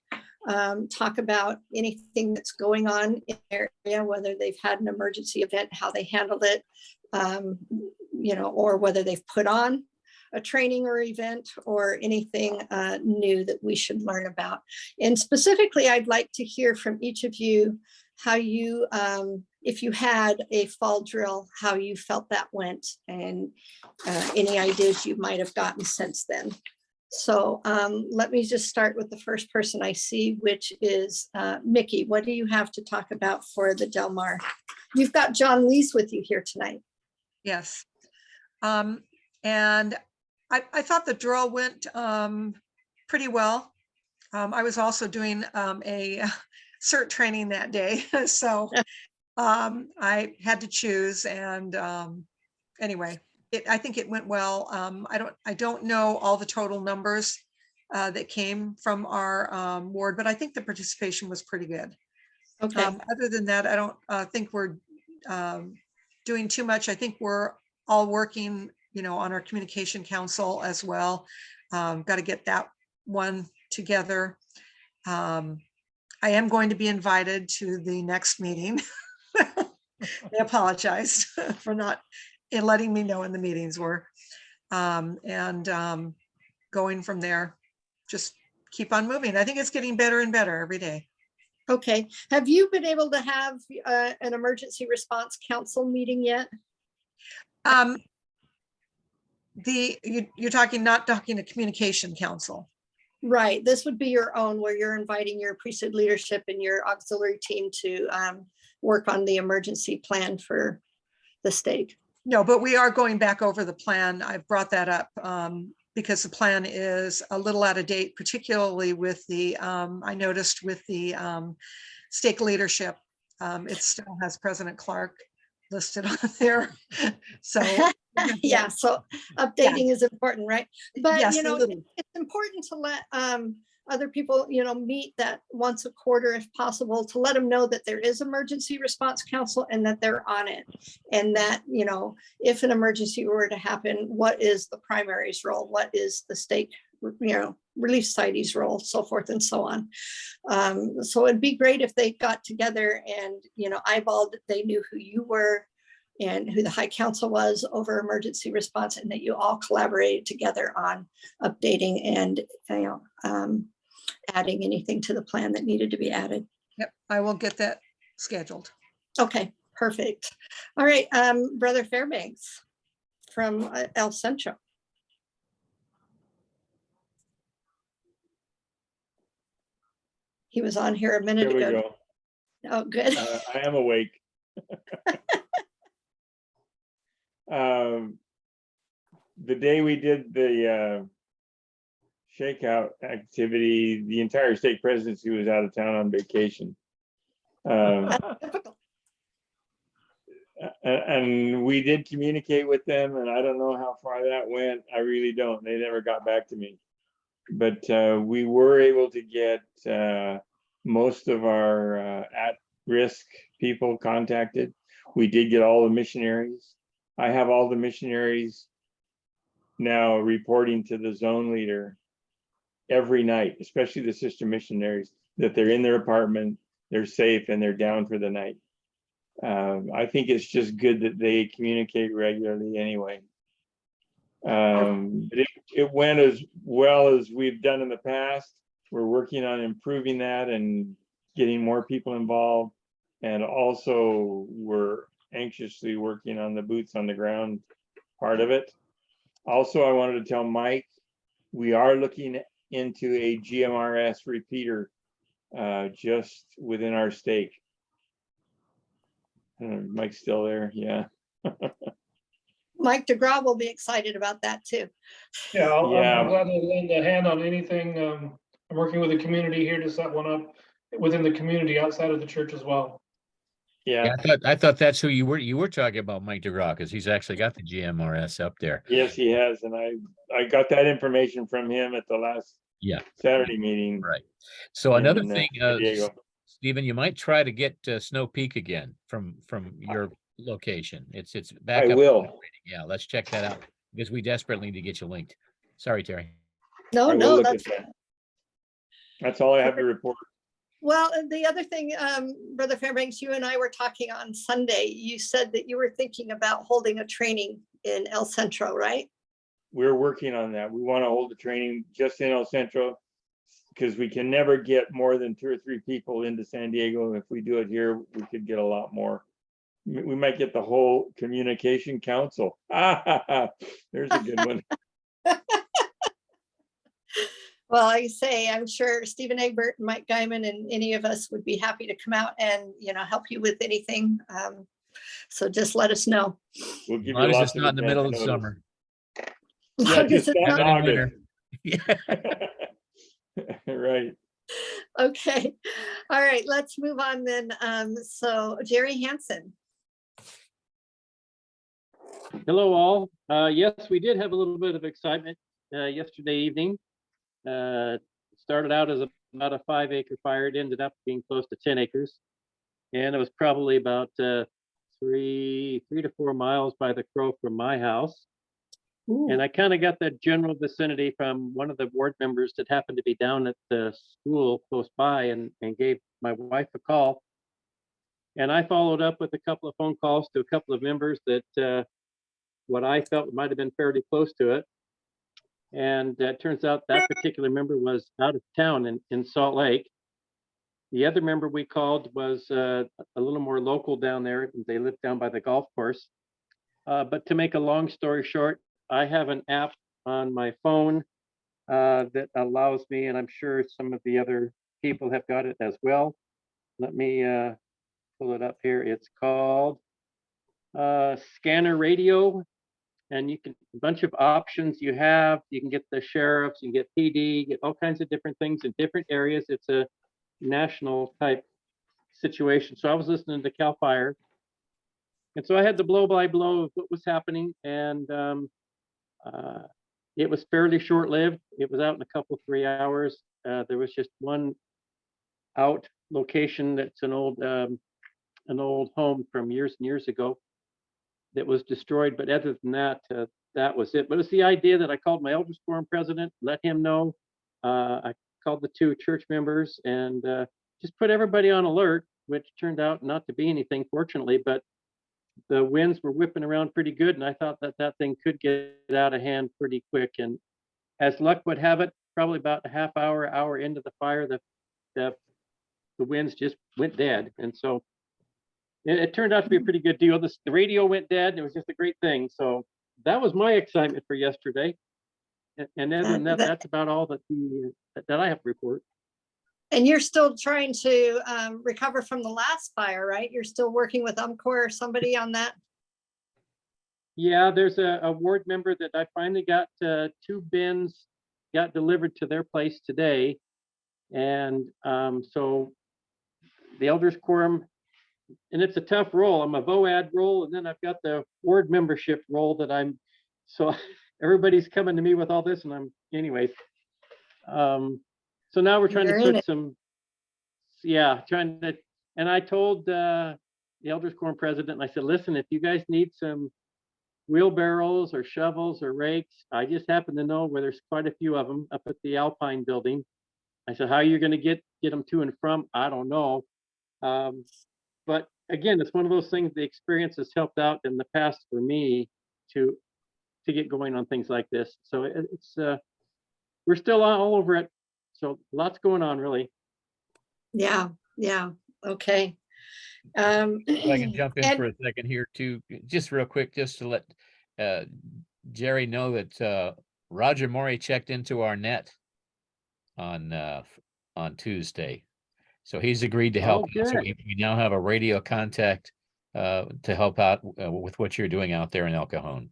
talk about anything that's going on in their area, whether they've had an emergency event, how they handled it, you know, or whether they've put on a training or event, or anything new that we should learn about. And specifically, I'd like to hear from each of you how you, if you had a fall drill, how you felt that went, and any ideas you might have gotten since then. So let me just start with the first person I see, which is Mickey. What do you have to talk about for the Del Mar? You've got John Lees with you here tonight. Yes. And I thought the drill went pretty well. I was also doing a CERT training that day. So I had to choose, and anyway, I think it went well. I don't know all the total numbers that came from our ward, but I think the participation was pretty good. Okay. Other than that, I don't think we're doing too much. I think we're all working, you know, on our communication council as well. Got to get that one together. I am going to be invited to the next meeting. I apologize for not letting me know when the meetings were. And going from there, just keep on moving. I think it's getting better and better every day. Okay. Have you been able to have an emergency response council meeting yet? You're talking, not talking to communication council. Right. This would be your own, where you're inviting your priesthood leadership and your auxiliary team to work on the emergency plan for the state. No, but we are going back over the plan. I've brought that up because the plan is a little out of date, particularly with the, I noticed with the stake leadership, it still has President Clark listed on there. So yeah, so updating is important, right? But yes, you know, it's important to let other people, you know, meet that once a quarter if possible, to let them know that there is emergency response council and that they're on it, and that, you know, if an emergency were to happen, what is the primary's role, what is the state, you know, relief society's role, so forth and so on. So it'd be great if they got together and, you know, eyeballed, they knew who you were and who the High Council was over emergency response, and that you all collaborated together on updating and, you know, adding anything to the plan that needed to be added. Yep, I will get that scheduled. Okay, perfect. All right, Brother Fairbanks from El Centro. He was on here a minute Here we ago. go. Oh, good. I am awake. The day we did the shakeout activity, the entire state presidency was out of town on vacation. And we did communicate with them, and I don't know how far that went. I really don't. They never got back to me. But we were able to get most of our at-risk people contacted. We did get all the missionaries. I have all the missionaries now reporting to the zone leader every night, especially the sister missionaries, that they're in their apartment, they're safe, and they're down for the night. I think it's just good that they communicate regularly anyway. But it went as well as we've done in the past. We're working on improving that and getting more people involved. And also we're anxiously working on the boots on the ground part of it. Also, I wanted to tell Mike, we are looking into a GMRS repeater just within our stake. Mike's still there, yeah. Mike DeGraw will be excited about that too. Yeah, Yeah. I'm glad to lend a hand on anything. I'm working with the community here to set one up within the community outside of the church as well. Yeah. I thought that's who you were talking about, Mike DeGraw, because he's actually got the GMRS up there. Yes, he has, and I got that information from him at the last Saturday meeting. Right. So another in, thing, San Diego. Stephen, you might try to get Snow Peak again from your location. It's back I up. will. Yeah, let's check that out because we desperately need to get you linked. Sorry, Terri. No, I will no, look that's at that. That's all I have to report. well. And the other thing, Brother Fairbanks, you and I were talking on Sunday. You said that you were thinking about holding a training in El Centro, right? We're working on that. We want to hold the training just in El Centro because we can never get more than 2 or 3 people into San Diego. If we do it here, we could get a lot more. We might get the whole communication council. There's a good one. Well, I say, I'm sure Stephen Egbert and Mike Guyman and any of us would be happy to come out and, help you with anything. So just let us know. We'll give As long you as lots it's not in the middle of advance the notice. summer. Yeah, Long as just it's not in not- August. Yeah. Right. Okay. All right, let's move on then. So Jerry Hansen. Hello, all. Yes, we did have a little bit of excitement yesterday evening. Started out as about a 5-acre fire. It ended up being close to 10 acres. And it was probably about 3 to 4 miles by the crow from my house. Ooh. And I kind of got that general vicinity from one of the board members that happened to be down at the school close by and gave my wife a call. And I followed up with a couple of phone calls to a couple of members that what I felt might have been fairly close to it. And it turns out that particular member was out of town in Salt Lake. The other member we called was a little more local down there. They live down by the golf course. But to make a long story short, I have an app on my phone that allows me, and I'm sure some of the other people have got it as well. Let me pull it up here. It's called Scanner Radio. And you can, a bunch of options you have. You can get the sheriffs, you can get PD, get all kinds of different things in different areas. It's a national type situation. So I was listening to CAL FIRE. And so I had the blow by blow of what was happening. And it was fairly short lived. It was out in a couple, 3 hours. There was just one out location that's an old home from years and years ago that was destroyed. But other than that, that was it. But it's the idea that I called my elders forum president, let him know. I called the 2 church members and just put everybody on alert, which turned out not to be anything, fortunately, but the winds were whipping around pretty good. And I thought that thing could get out of hand pretty quick. And as luck would have it, probably about a half hour into the fire, the winds just went dead. And so it turned out to be a pretty good deal. The radio went dead. It was just a great thing. So that was my excitement for yesterday. And other than that, that's about all that I have to report. And you're still trying to recover from the last fire, right? You're still working with UMCOR or somebody on that? Yeah, there's a ward member that I finally got 2 bins got delivered to their place today. And so the elders quorum, and it's a tough role. I'm a VOAD role, and then I've got the ward membership role that so everybody's coming to me with all this, and anyways. So now we're trying You're to in put it. some, and I told the elders quorum president, and I said, listen, if you guys need some wheelbarrows or shovels or rakes, I just happen to know where there's quite a few of them up at the Alpine building. I said, how are you going to get them to and from? I don't know. But again, it's one of those things, the experience has helped out in the past for me to get going on things like this. So it's we're still all over it. So lots going on, really. Yeah, okay. If I can jump in and- for a second here too, just real quick, just to let Jerry know that Roger Morey checked into our net on Tuesday. So he's agreed to help. Oh, So good. we now have a radio contact to help out with what you're doing out there in El Cajon.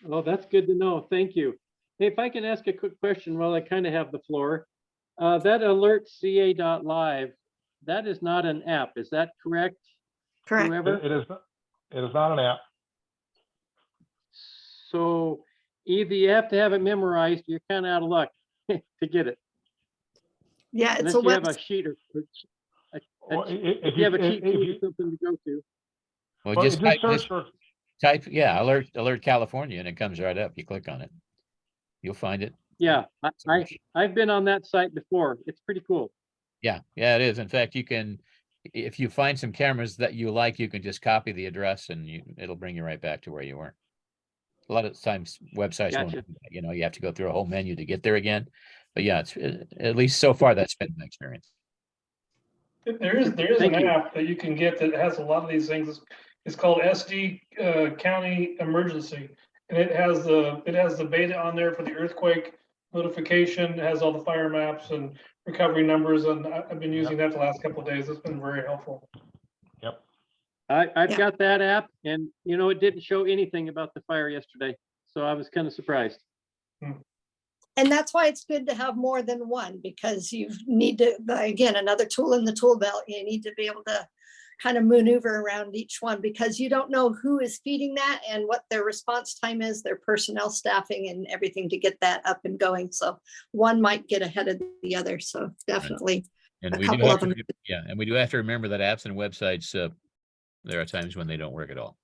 Oh, that's good to know. Thank you. Hey, if I can ask a quick question while I kind of have the floor. That alertca.live, that is not an app. Is that correct? Correct. Whoever? It is not an app. So either you have to have it memorized, you're kind of out of luck to get it. Yeah, it's Unless a you have a website. sheet or Or if you have a cheat sheet or something to go to. Well, Well, just search for type, alert California, and it comes right up. You click on it, you'll find it. Yeah, I've been on that site before. It's pretty cool. Yeah, it is. In fact, you can, if you find some cameras that you like, you can just copy the address and it'll bring you right back to where you were. A lot of times websites won't, Gotcha. you have to go through a whole menu to get there again. But yeah, it's at least so far that's been my experience. There is Thank an you. app that you can get that has a lot of these things. It's called SD County Emergency, and it has the beta on there for the earthquake notification. It has all the fire maps and recovery numbers, and I've been using that the last couple of days. It's been very helpful. Yep. I've Yeah. got that app, and it didn't show anything about the fire yesterday, so I was kind of surprised. And that's why it's good to have more than one, because you need to, again, another tool in the tool belt. You need to be able to kind of maneuver around each one, because you don't know who is feeding that and what their response time is, their personnel staffing and everything to get that up and going. So one might get ahead of the other. So definitely And a we do couple have of to, them. and we do have to remember that apps and websites, there are times when they don't work at all.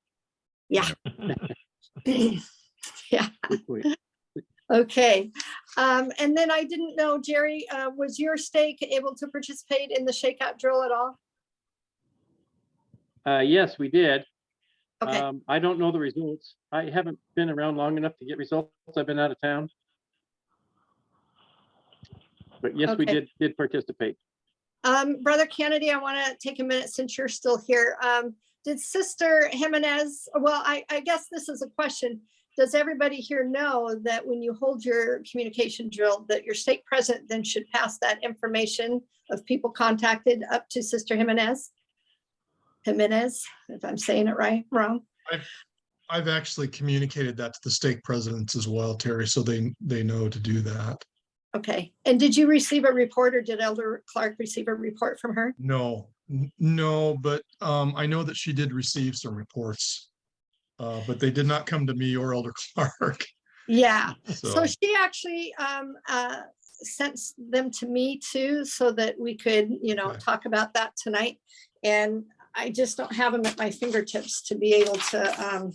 Yeah. Yeah. Good point. Okay. And then I didn't know, Jerry, was your stake able to participate in the shakeout drill at all? Yes, we did. Okay. I don't know the results. I haven't been around long enough to get results. I've been out of town. But yes, we Okay. did participate. Brother Kennedy, I want to take a minute since you're still here. Did Sister Jimenez, well, I guess this is a question. Does everybody here know that when you hold your communication drill, that your stake president then should pass that information of people contacted up to Sister Jimenez? Jimenez, if I'm saying it right, wrong? I've actually communicated that to the stake presidents as well, Terry, so they know to do that. Okay. And did you receive a report, or did Elder Clark receive a report from her? No, but I know that she did receive some reports, but they did not come to me or Elder Clark. Yeah. So So she actually sent them to me too, so that we could, Okay. talk about that tonight. And I just don't have them at my fingertips to be able to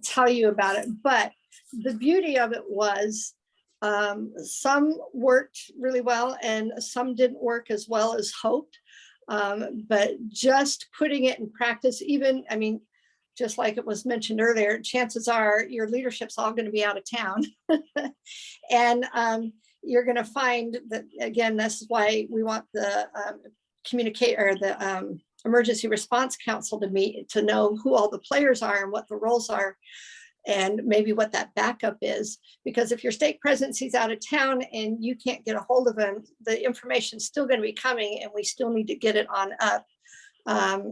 tell you about it. But the beauty of it was some worked really well and some didn't work as well as hoped. But just putting it in practice, even, I mean, just like it was mentioned earlier, chances are your leadership's all going to be out of town. And you're going to find that, again, this is why we want the Emergency Response Council to meet, to know who all the players are and what the roles are. and maybe what that backup is. Because if your stake presidency's out of town and you can't get a hold of them, the information's still going to be coming and we still need to get it on up.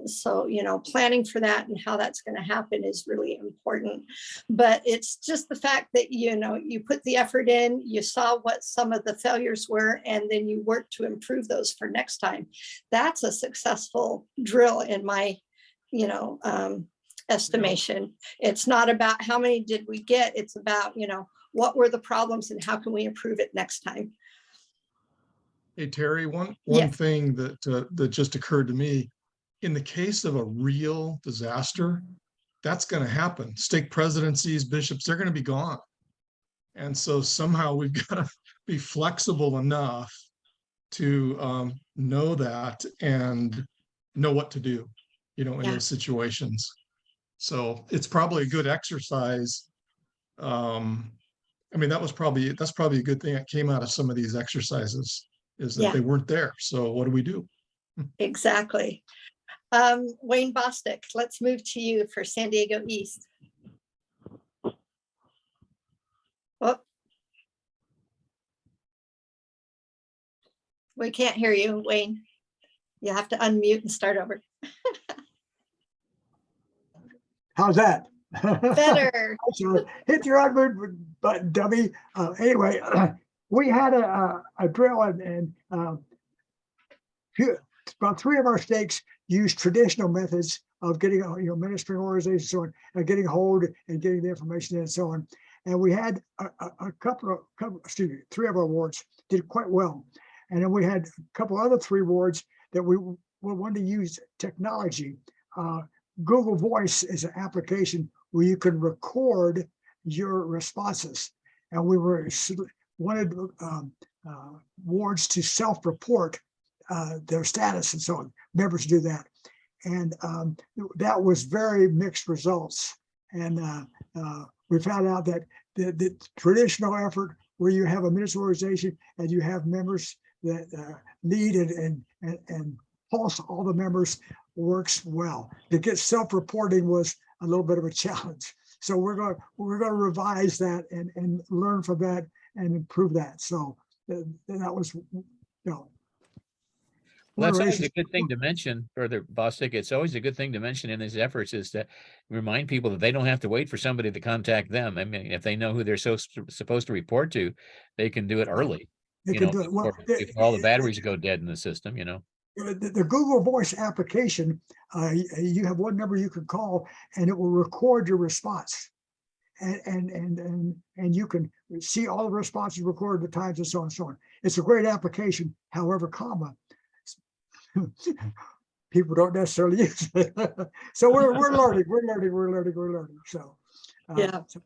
So, planning for that and how that's going to happen is really important. But it's just the fact that, you put the effort in, you saw what some of the failures were, and then you work to improve those for next time. That's a successful drill in my, estimation. It's not about how many did we get. It's about, what were the problems and how can we improve it next time? Hey, Terry, one Yeah. thing that just occurred to me, in the case of a real disaster, that's going to happen. Stake presidencies, bishops, they're going to be gone. And so somehow we've got to be flexible enough to know that and know what to do, in Yeah. those situations. So it's probably a good exercise. That's probably a good thing that came out of some of these exercises, is that Yeah. they weren't there. So what do we do? Exactly. Wayne Bostic, let's move to you for San Diego East. Oh. We can't hear you, Wayne. You have to unmute and start over. How's that? Better. Hit your unmute button, dummy. Anyway, we had a drill and about 3 of our stakes used traditional methods of getting, ministering organizations, so on, getting hold and getting the information in and so on. And we had a couple, 3 of our wards did quite well. And then we had a couple other 3 wards that we wanted to use technology. Google Voice is an application where you can record your responses. And we wanted wards to self-report their status and so on, members do that. And that was very mixed results. And we found out that the traditional effort where you have a ministry organization and you have members that lead and pulse all the members works well. To get self-reporting was a little bit of a challenge. So we're going to revise that and learn from that and improve that. So that was, Well, that's always a good thing to mention, Further Bostic. It's always a good thing to mention in these efforts, is to remind people that they don't have to wait for somebody to contact them. I mean, if they know who they're supposed to report to, they can do it early. Before all the batteries go dead in the system. The Google Voice application, you have one number you can call, and it will record your response, and you can see all the responses recorded, the times, and so on and so on. It's a great application. However, people don't necessarily use it. So we're learning. So Yeah, so,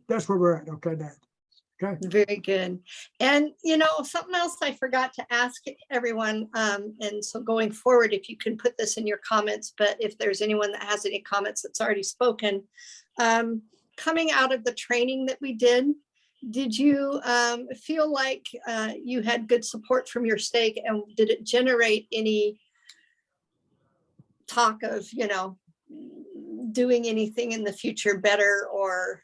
that's where we're at. Okay, Dad. Okay. Very good. And something else I forgot to ask everyone, and so going forward, if you can put this in your comments, but if there's anyone that has any comments that's already spoken, coming out of the training that we did you feel like you had good support from your stake, and did it generate any talk of doing anything in the future better, or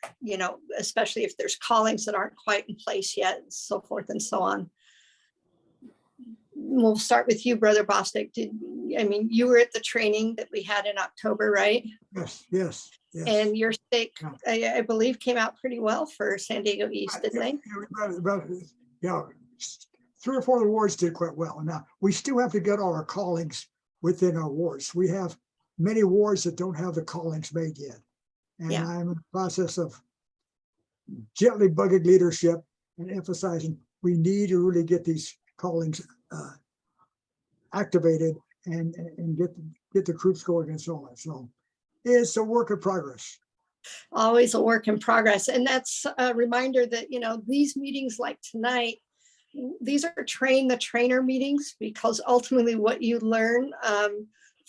especially if there's callings that aren't quite in place yet, and so forth and so on? We'll start with you, Brother Bostic. You were at the training that we had in October, right? Yes. And your stake, I believe, came out pretty well for San Diego East, didn't they? Yeah, 3 or 4 of the wards did quite well. Now, we still have to get all our callings within our wards. We have many wards that don't have the callings made yet. And Yeah. I'm in the process of gently bugging leadership and emphasizing we need to really get these callings activated and get the troops going and so on. So it's a work in progress. Always a work in progress. And that's a reminder that, these meetings like tonight, these are train the trainer meetings, because ultimately what you learn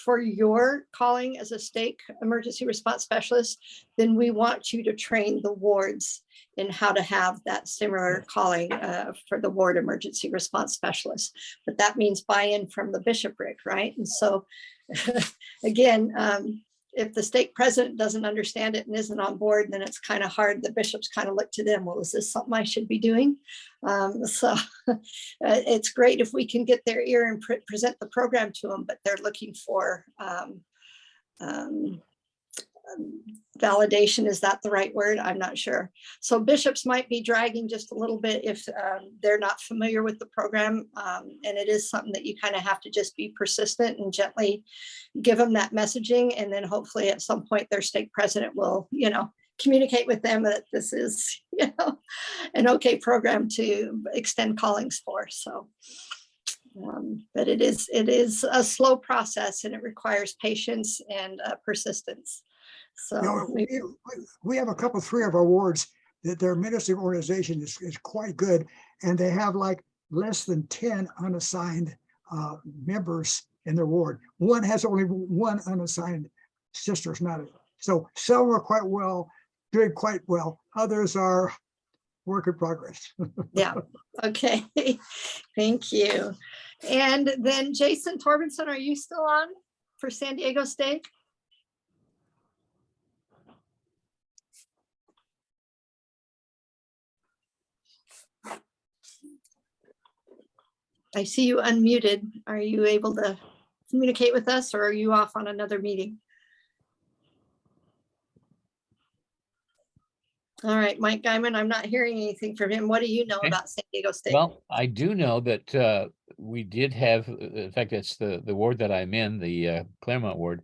for your calling as a stake emergency response specialist, then we want you to train the wards in how to have that similar calling for the ward emergency response specialist. But that means buy-in from the bishopric, right? And so again, if the stake president doesn't understand it and isn't on board, then it's kind of hard. The bishops kind of look to them. Well, is this something I should be doing? So it's great if we can get their ear and present the program to them, but they're looking for validation. Is that the right word? I'm not sure. So bishops might be dragging just a little bit if they're not familiar with the program. And it is something that you kind of have to just be persistent and gently give them that messaging. And then hopefully at some point their stake president will, communicate with them that this is, an okay program to extend callings for. So, but it is a slow process, and it requires patience and persistence. So we have a couple, 3 of our wards that their ministering organization is quite good, and they have like less than 10 unassigned members in their ward. One has only 1 unassigned sisters, not it. So some are doing quite well. Others are work in progress. Yeah. Okay. Thank you. And then Jason Torbenson, are you still on for San Diego State? I see you unmuted. Are you able to communicate with us, or are you off on another meeting? All right, Mike Guyman, I'm not hearing anything from him. What do you know about San Diego State? Well, I do know that we did have, in fact, it's the ward that I'm in, the Claremont ward.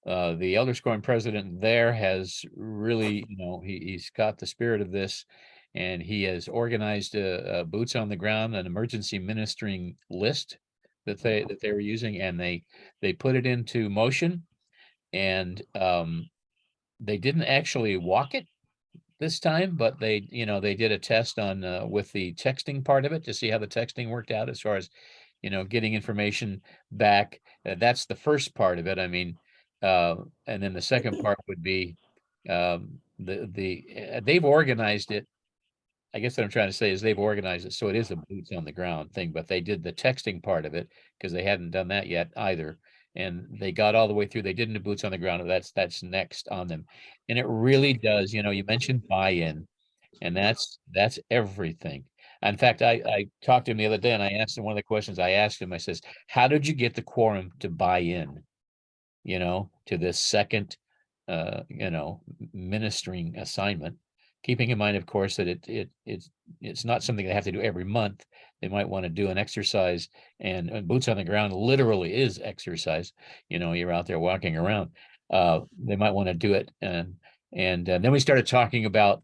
The elder scoring president there has really, he's got the spirit of this, and he has organized a boots on the ground, an emergency ministering list that they were using, and they put it into motion, and they didn't actually walk it this time, but they did a test on with the texting part of it to see how the texting worked out as far as getting information back. That's the first part of it. I mean, and then the second part would be they've organized it. I guess what I'm trying to say is they've organized it so it is a boots on the ground thing, but they did the texting part of it because they hadn't done that yet either. And they got all the way through. They didn't do boots on the ground. That's next on them. And it really does, you mentioned buy-in, and that's everything. In fact, I talked to him the other day, and I asked him one of the questions I asked him. I says, how did you get the quorum to buy in, to this second, ministering assignment? Keeping in mind, of course, that it's not something they have to do every month. They might want to do an exercise, and boots on the ground literally is exercise. You're out there walking around. They might want to do it, and then we started talking about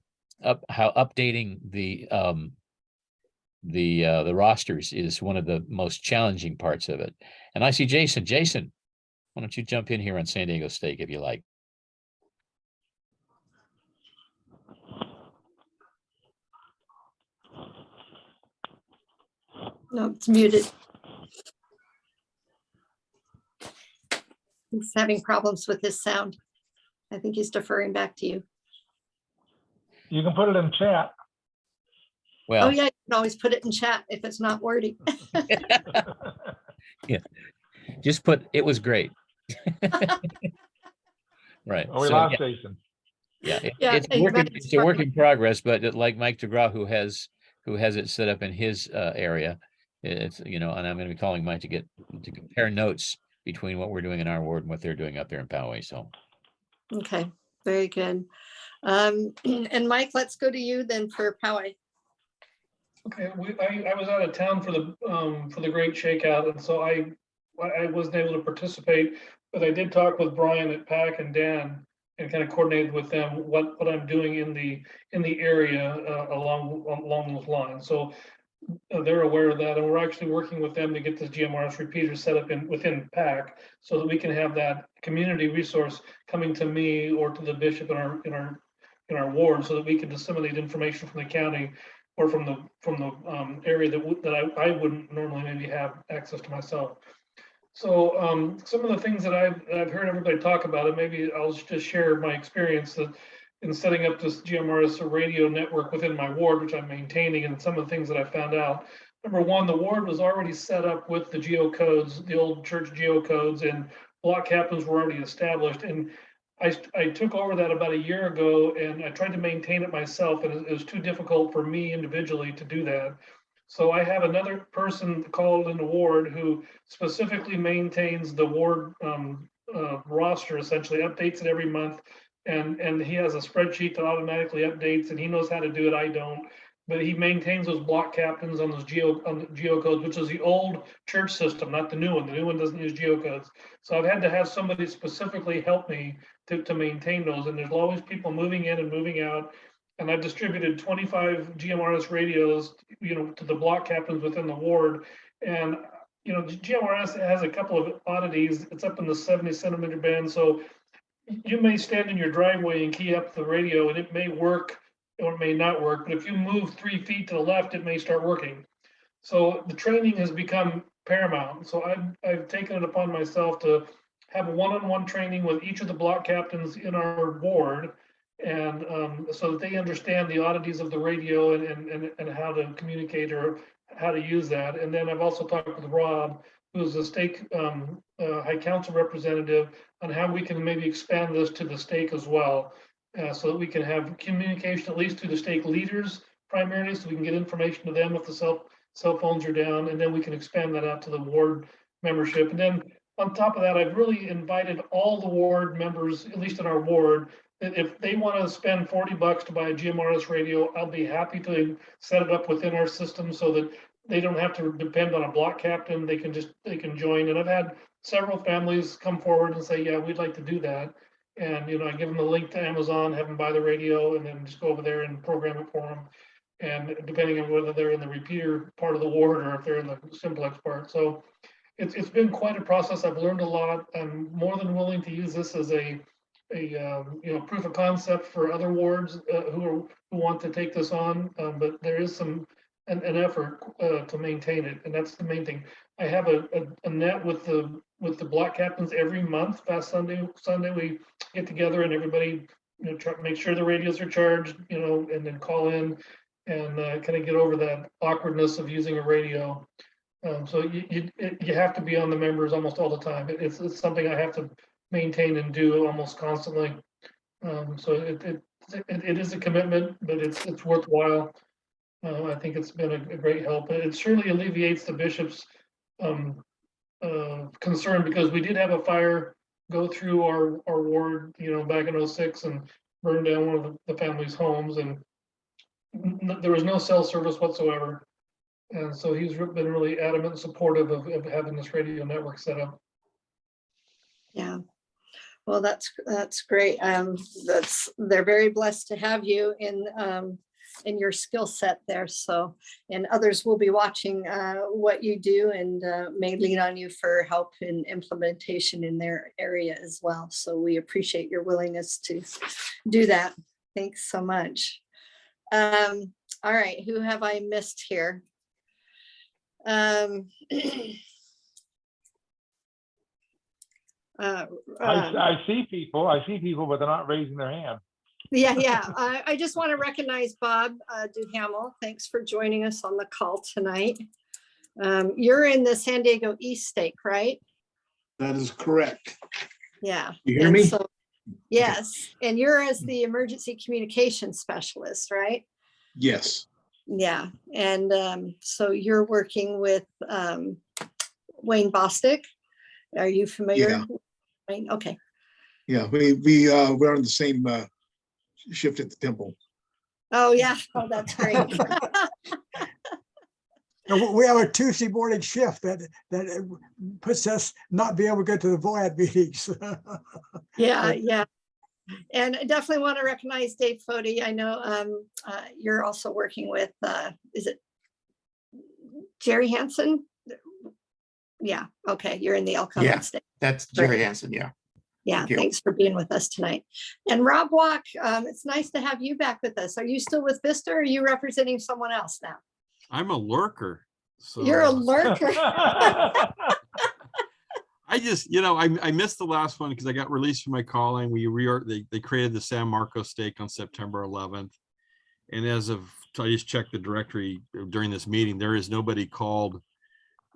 how updating the rosters is one of the most challenging parts of it. And I see Jason. Jason, why don't you jump in here on San Diego State if you like? No, it's muted. He's having problems with his sound. I think he's deferring back to you. You can put it in chat. Well, oh yeah, you can always put it in chat if it's not wordy. yeah, just put it was great. Right. Oh, we lost Jason. Yeah, Yeah, it's a work in progress, but like Mike DeGraw, who has it set up in his area, it's and I'm going to be calling Mike to compare notes between what we're doing in our ward and what they're doing up there in Poway. So, okay, very good. And Mike, let's go to you then for Poway. Okay, I was out of town for the Great Shakeout, and so I wasn't able to participate, but I did talk with Brian at PAC and Dan, and kind of coordinated with them what I'm doing in the area along those lines. So they're aware of that, and we're actually working with them to get this GMRS repeater set up within PAC, so that we can have that community resource coming to me or to the bishop in our ward, so that we can disseminate information from the county or from the area that I wouldn't normally maybe have access to myself. So some of the things that I've heard everybody talk about, and maybe I'll just share my experience that in setting up this GMRS radio network within my ward, which I'm maintaining, and some of the things that I found out. Number one, the ward was already set up with the geocodes, the old church geocodes, and block captains were already established. And I took over that about a year ago, and I tried to maintain it myself, and it was too difficult for me individually to do that. So I have another person called in the ward who specifically maintains the ward roster, essentially updates it every month. And he has a spreadsheet that automatically updates, and he knows how to do it. I don't, but he maintains those block captains on those geocodes, which is the old church system, not the new one. The new one doesn't use geocodes. So I've had to have somebody specifically help me to maintain those. And there's always people moving in and moving out. And I've distributed 25 GMRS radios, to the block captains within the ward. And GMRS has a couple of oddities. It's up in the 70 centimeter band, so you may stand in your driveway and key up the radio, and it may work or it may not work. But if you move 3 feet to the left, it may start working. So the training has become paramount. So I've taken it upon myself to have a one-on-one training with each of the block captains in our ward, and so that they understand the oddities of the radio and how to communicate or how to use that. And then I've also talked with Rob, who's the stake high council representative, on how we can maybe expand this to the stake as well, so that we can have communication at least to the stake leaders primarily, so we can get information to them if the cell phones are down, and then we can expand that out to the ward membership. And then on top of that, I've really invited all the ward members, at least in our ward, that if they want to spend $40 to buy a GMRS radio, I'll be happy to set it up within our system so that they don't have to depend on a block captain. They can join. And I've had several families come forward and say, yeah, we'd like to do that. And, I give them a link to Amazon, have them buy the radio, and then just go over there and program it for them. And depending on whether they're in the repeater part of the ward or if they're in the simplex part. So it's been quite a process. I've learned a lot. I'm more than willing to use this as a proof of concept for other wards who want to take this on. But there is an effort to maintain it, and that's the main thing. I have a net with the block captains every month. Past Sunday we get together and everybody try to make sure the radios are charged, and then call in and kind of get over that awkwardness of using a radio. So you have to be on the members almost all the time. It's something I have to maintain and do almost constantly. So it is a commitment, but it's worthwhile. I think it's been a great help. It surely alleviates the bishop's concern, because we did have a fire go through our ward, back in 2006 and burn down one of the family's homes, and there was no cell service whatsoever. And so he's been really adamant and supportive of having this radio network set up. Yeah. Well, that's great. They're very blessed to have you in your skill set there. So, and others will be watching what you do and may lean on you for help in implementation in their area as well. So we appreciate your willingness to do that. Thanks so much. All right, who have I missed here? I see people, but they're not raising their hand. Yeah. I just want to recognize Bob Duhamel. Thanks for joining us on the call tonight. You're in the San Diego East Stake, right? That is correct. Yeah. You hear me? So, yes. And you're as the emergency communication specialist, right? Yes. Yeah. And so you're working with Wayne Bostic. Are you familiar? Yeah. with Wayne? Okay. Yeah, we're on the same shift at the temple. Oh, yeah. Oh, that's great. And we have a Tuesday morning shift that puts us not be able to go to the VOAD meetings. Yeah. And I definitely want to recognize Dave Fody. I know you're also working with, is it Jerry Hansen? Yeah, okay, you're in the El Cajon State. That's Jerry Hansen, yeah. Yeah, thanks for being with us tonight. And Rob Walk, it's nice to have you back with us. Are you still with Vista, or are you representing someone else now? I'm a lurker. So You're a lurker. I just, I missed the last one because I got released from my calling. They created the San Marcos stake on September 11th. And I just checked the directory during this meeting. There is nobody called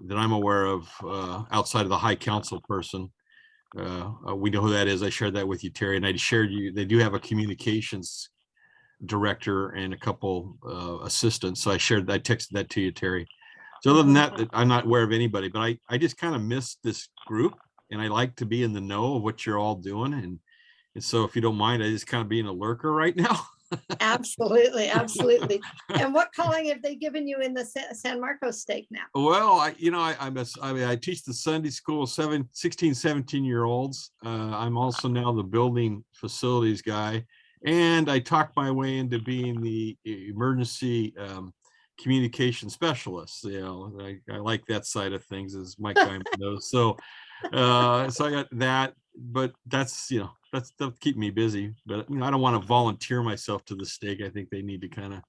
that I'm aware of outside of the high council person we know who that is. I shared that with you, Terry, and I shared you. They do have a communications director and a couple assistants. So I texted that to you, Terry. So other than that, I'm not aware of anybody, but I just kind of miss this group, and I like to be in the know of what you're all doing. And so if you don't mind, I just kind of being a lurker right now. Absolutely, absolutely. And what calling have they given you in the San Marcos stake now? Well, I teach the Sunday school 16, 17-year-olds. I'm also now the building facilities guy, and I talked my way into being the emergency communication specialist. You know, I like that side of things, as Mike Diamond knows. So I got that, but that'll keep me busy. But I don't want to volunteer myself to the stake. I think they need to kind of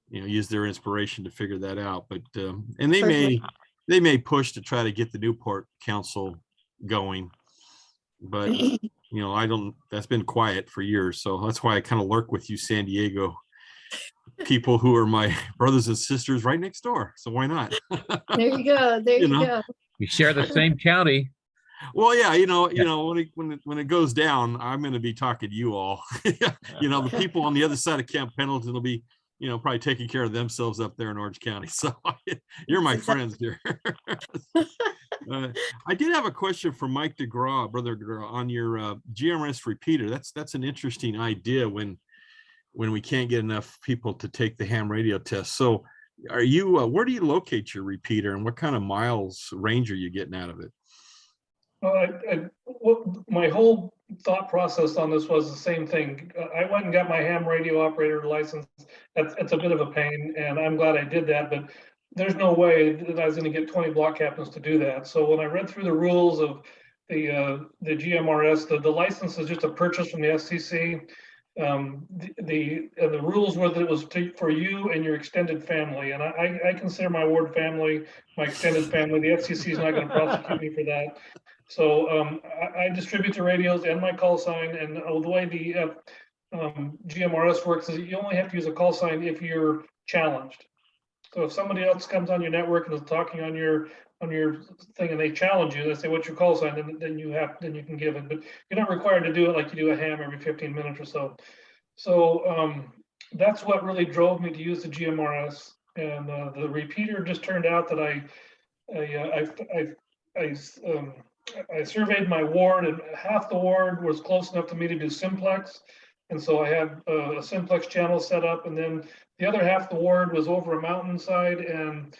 use their inspiration to figure that out. But and they may push to try to get the Newport Council going, but I don't. That's been quiet for years, so that's why I kind of lurk with you San Diego people who are my brothers and sisters right next door. So why not? There you go. There you go. We share the same county. Well, yeah, when it goes down, I'm going to be talking to you all. The people on the other side of Camp Pendleton will be, probably taking care of themselves up there in Orange County. So you're my friends here. I did have a question for Mike DeGraw, Brother DeGraw, on your GMRS repeater. That's an interesting idea when we can't get enough people to take the ham radio test. So are you, where do you locate your repeater, and what kind of miles range are you getting out of it? My whole thought process on this was the same thing. I went and got my ham radio operator license. It's a bit of a pain, and I'm glad I did that, but there's no way that I was going to get 20 block captains to do that. So when I read through the rules of the GMRS, the license is just a purchase from the FCC. The rules were that it was for you and your extended family, and I consider my ward family my extended family. The FCC is not going to prosecute me for that. So I distribute the radios and my call sign, and the way the GMRS works is you only have to use a call sign if you're challenged. So if somebody else comes on your network and is talking on your thing and they challenge you, they say, "What's your call sign?" Then you can give it, but you're not required to do it like you do a ham every 15 minutes or so. So that's what really drove me to use the GMRS, and the repeater just turned out that I surveyed my ward, and half the ward was close enough to me to do simplex. And so I had a simplex channel set up, and then the other half of the ward was over a mountainside. And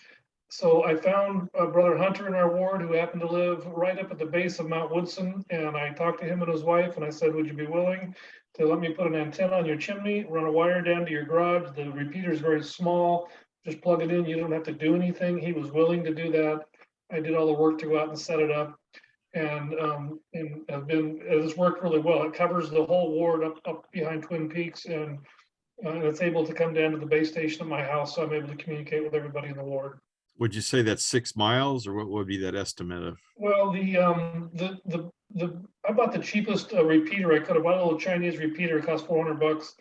so I found Brother Hunter in our ward, who happened to live right up at the base of Mount Woodson. And I talked to him and his wife, and I said, "Would you be willing to let me put an antenna on your chimney, run a wire down to your garage? The repeater is very small. Just plug it in. You don't have to do anything." He was willing to do that. I did all the work to go out and set it up. And it's worked really well. It covers the whole ward up behind Twin Peaks, and it's able to come down to the base station at my house, so I'm able to communicate with everybody in the ward. Would you say that's 6 miles, or what would be that estimate of? Well, I bought the cheapest repeater I could have. Bought a little Chinese repeater. It cost $400,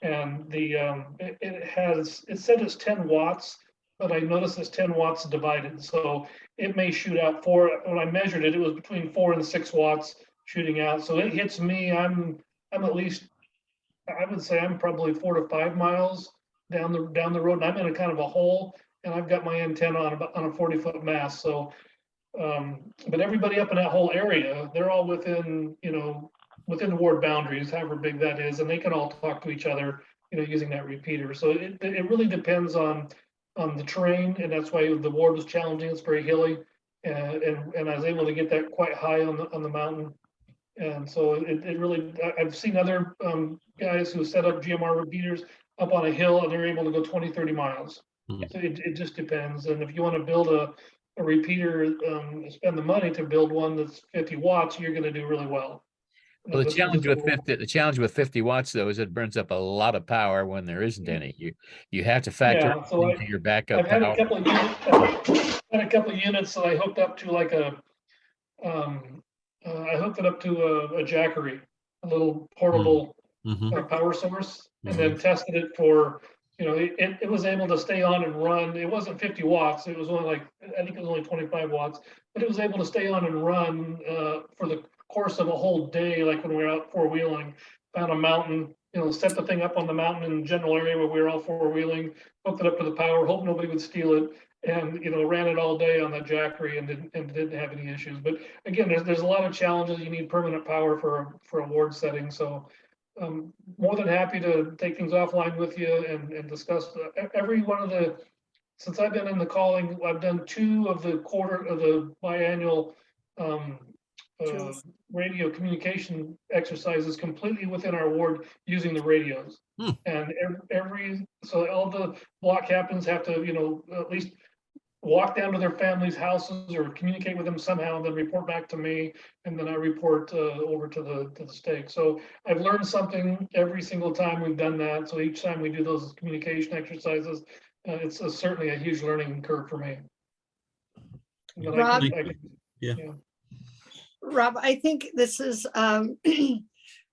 and it said it's 10 watts. But I noticed it's 10 watts divided, so it may shoot out when I measured it, it was between 4 and 6 watts shooting out. So it hits me, I'm at least, I would say I'm probably 4 to 5 miles down the road, and I'm in a kind of a hole, and I've got my antenna on a 40-foot mast. So, but everybody up in that whole area, they're all within the ward boundaries, however big that is, and they can all talk to each other, using that repeater. So it really depends on the terrain, and that's why the ward was challenging. It's very hilly, and I was able to get that quite high on the mountain. And so it really, I've seen other guys who set up GMR repeaters up on a hill, and they're able to go 20, 30 miles. So it just depends. And if you want to build a repeater, spend the money to build one that's 50 watts, you're going to do really well. Well, the challenge with 50 watts, though, is it burns up a lot of power when there isn't any. You have to factor into your backup I've had power. a couple of units that I hooked up to I hooked it up to a Jackery, a little portable power source, and then tested it for, it was able to stay on and run. It wasn't 50 watts. It was only I think it was only 25 watts, but it was able to stay on and run for the course of a whole day, like when we were out four-wheeling, found a mountain, set the thing up on the mountain in the general area where we were all four-wheeling, hooked it up to the power, hope nobody would steal it, and ran it all day on the jackery and didn't have any issues. But again, there's a lot of challenges. You need permanent power for a ward setting. So more than happy to take things offline with you and discuss every one of the. Since I've been in the calling, I've done 2 of the biannual radio communication exercises completely within our ward using the radios. And so all the block captains have to, at least walk down to their families' houses or communicate with them somehow, and then report back to me, and then I report over to the stake. So I've learned something every single time we've done that. So each time we do those communication exercises, it's certainly a huge learning curve for me. Rob, Yeah. Rob, I think this is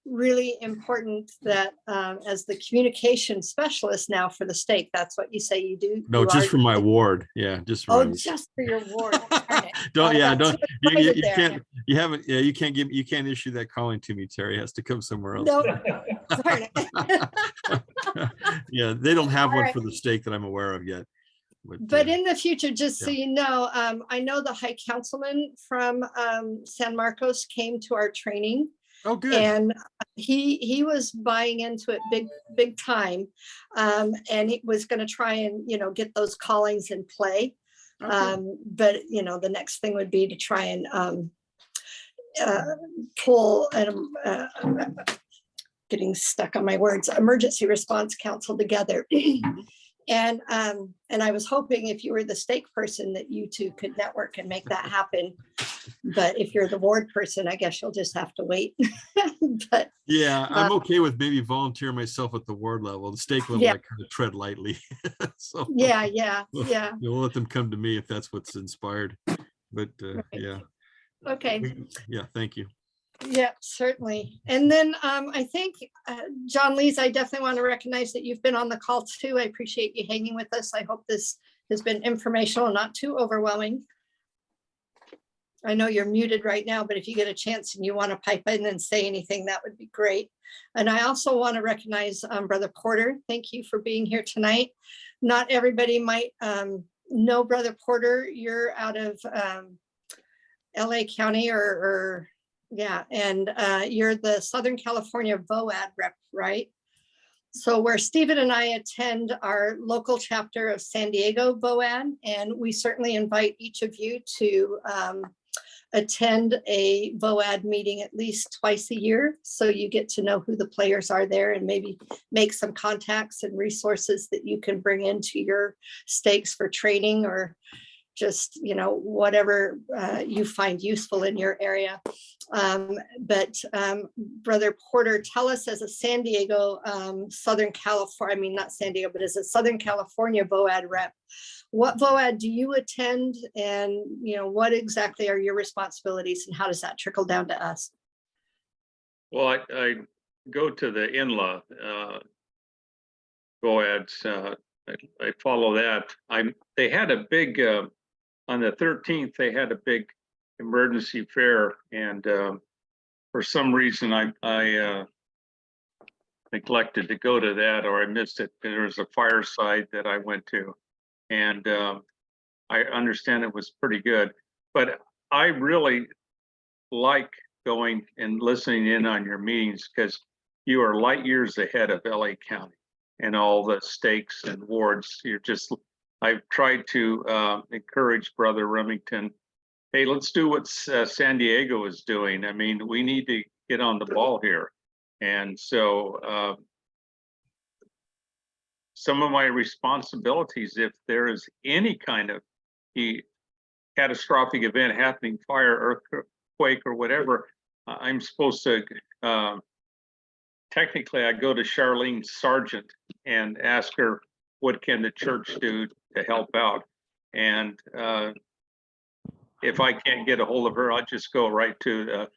really important that as the communication specialist now for the stake, that's what you say you do. No, just for my ward. Yeah, just for Oh, my ward. just for your ward. Darn it. Don't, Oh, yeah, that's don't, too you excited there. can't, you haven't, yeah, you can't issue that calling to me, Terry. It has to come somewhere else. No, darn it. Yeah, they don't have All one right. for the stake that I'm aware of yet. But in the future, just so yeah. you know, I know the high councilman from San Marcos came to our training. Oh, good. And he was buying into it big time. And he was going to try and, get those callings in play. Okay. But, the next thing would be to try and pull getting stuck on my words, emergency response council together. And I was hoping if you were the stake person that you two could network and make that happen. But if you're the ward person, I guess you'll just have to wait. But yeah, I'm okay with maybe volunteering myself at the ward level. The stake level, yeah. I kind of tread lightly. So yeah. We'll let them come to me if that's what's inspired. But Right. yeah. Okay. Yeah, thank you. Yeah, certainly. And then I think, John Lees, I definitely want to recognize that you've been on the call too. I appreciate you hanging with us. I hope this has been informational and not too overwhelming. I know you're muted right now, but if you get a chance and you want to pipe in and say anything, that would be great. And I also want to recognize Brother Porter. Thank you for being here tonight. Not everybody might know Brother Porter. You're out of LA County or yeah, and you're the Southern California VOAD rep, right? So where Stephen and I attend our local chapter of San Diego VOAD, and we certainly invite each of you to attend a VOAD meeting at least twice a year. So you get to know who the players are there and maybe make some contacts and resources that you can bring into your stakes for training or just, whatever you find useful in your area. But Brother Porter, tell us as a San Diego, Southern California, I mean, not San Diego, but as a Southern California VOAD rep, what VOAD do you attend, and what exactly are your responsibilities, and how does that trickle down to us? Well, I go to the INLA VOADs. I follow that. They had a big on the 13th. They had a big emergency fair, and for some reason I neglected to go to that, or I missed it. There was a fireside that I went to, and I understand it was pretty good. But I really like going and listening in on your meetings because you are light years ahead of LA County and all the stakes and wards. I've tried to encourage Brother Remington. Hey, let's do what San Diego is doing. I mean, we need to get on the ball here. And so some of my responsibilities, if there is any kind of catastrophic event happening, fire, earthquake, or whatever, I'm supposed to, technically, I go to Charlene Sargent and ask her, what can the church do to help out? And if I can't get a hold of her, I'll just go right to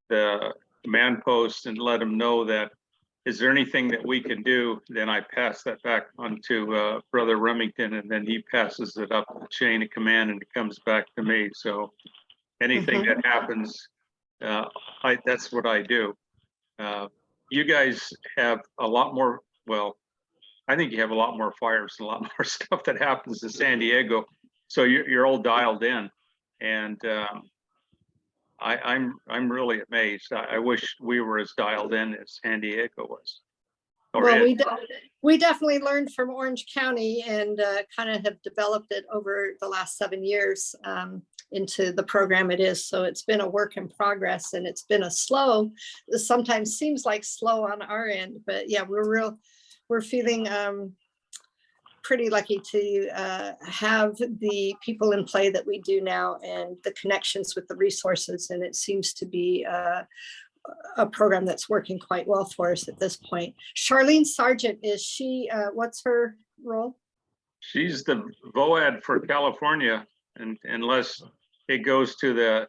the man post and let them know that, is there anything that we can do? Then I pass that back on to Brother Remington, and then he passes it up the chain of command and it comes back to me. So anything that happens, That's what I do. You guys have a lot more, well, I think you have a lot more fires and a lot more stuff that happens in San Diego. So you're all dialed in, and I'm really amazed. I wish we were as dialed in as San Diego was. Well, we definitely learned from Orange County and kind of have developed it over the last 7 years into the program it is. So it's been a work in progress, and it's been a slow, sometimes seems like slow on our end, but yeah, we're feeling pretty lucky to have the people in play that we do now and the connections with the resources. And it seems to be a program that's working quite well for us at this point. Charlene Sargent, is she, what's her role? She's the VOAD for California, and unless it goes to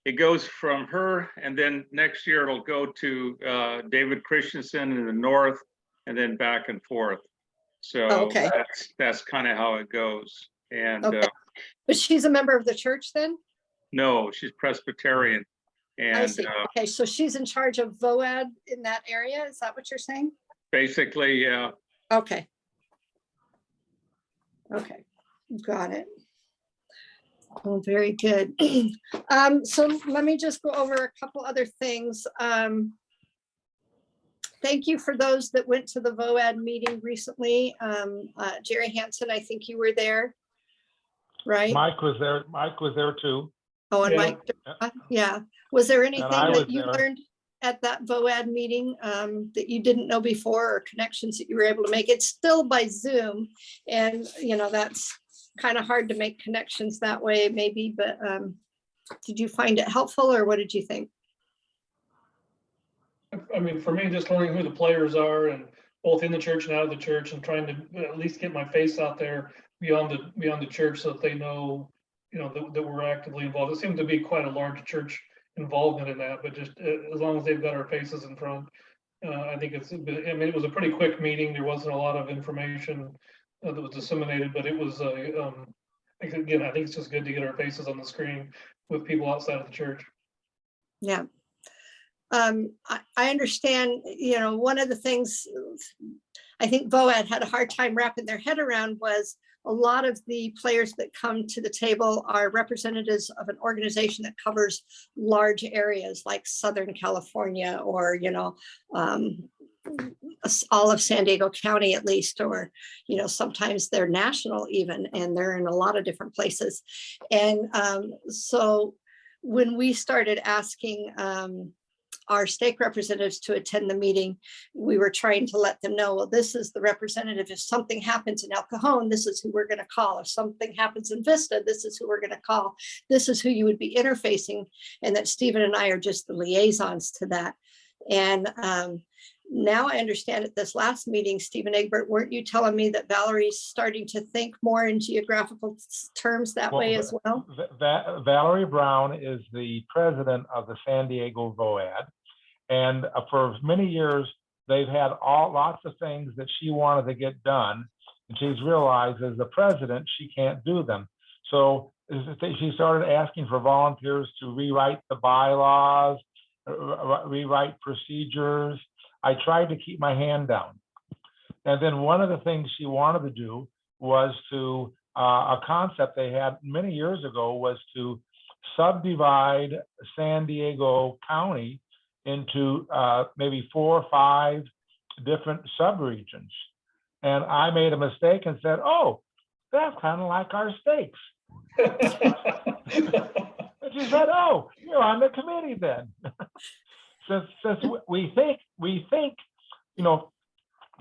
it goes from her, and then next year it'll go to David Christensen in the north, and then back and forth. So okay, that's kind of how it goes. And okay. But she's a member of the church then? No, she's Presbyterian. And I see. Okay, so she's in charge of VOAD in that area. Is that what you're saying? Basically, yeah. Okay. Okay, got it. Oh, very good. So let me just go over a couple other things. Thank you for those that went to the VOAD meeting recently. Jerry Hansen, I think you were there, right? Mike was there. Mike was there too. Oh, and Yeah. Mike, yeah. Was there anything that you there. learned at that VOAD meeting that you didn't know before, or connections that you were able to make? It's still by Zoom, and you know that's kind of hard to make connections that way maybe, but did you find it helpful, or what did you think? I mean, for me, just learning who the players are, and both in the church and out of the church, and trying to at least get my face out there beyond the church, so that they know, you know, that we're actively involved. It seemed to be quite a large church involvement in that, but just as long as they've got our faces in front, I think it's. I mean, it was a pretty quick meeting. There wasn't a lot of information that was disseminated, but it was again, I think it's just good to get our faces on the screen with people outside of the church. Yeah. I understand, you know, one of the things I think VOAD had a hard time wrapping their head around was a lot of the players that come to the table are representatives of an organization that covers large areas like Southern California, or, you know, all of San Diego County at least, or, you know, sometimes they're national even, and they're in a lot of different places. And so when we started asking our stake representatives to attend the meeting, we were trying to let them know, well, this is the representative. If something happens in El Cajon, this is who we're going to call. If something happens in Vista, this is who we're going to call. This is who you would be interfacing, and that Stephen and I are just the liaisons to that. And now I understand at this last meeting, Stephen Egbert, weren't you telling me that Valerie's starting to think more in geographical terms that way as well? Valerie Brown is the president of the San Diego VOAD. And for many years, they've had lots of things that she wanted to get done. And she's realized as the president, she can't do them. So she started asking for volunteers to rewrite the bylaws, rewrite procedures. I tried to keep my hand down. And then one of the things she wanted to do was to, a concept they had many years ago was to subdivide San Diego County into maybe 4 or 5 different subregions. And I made a mistake and said, oh, that's kind of like our stakes. And she said, oh, you're on the committee then. Since we think, you know,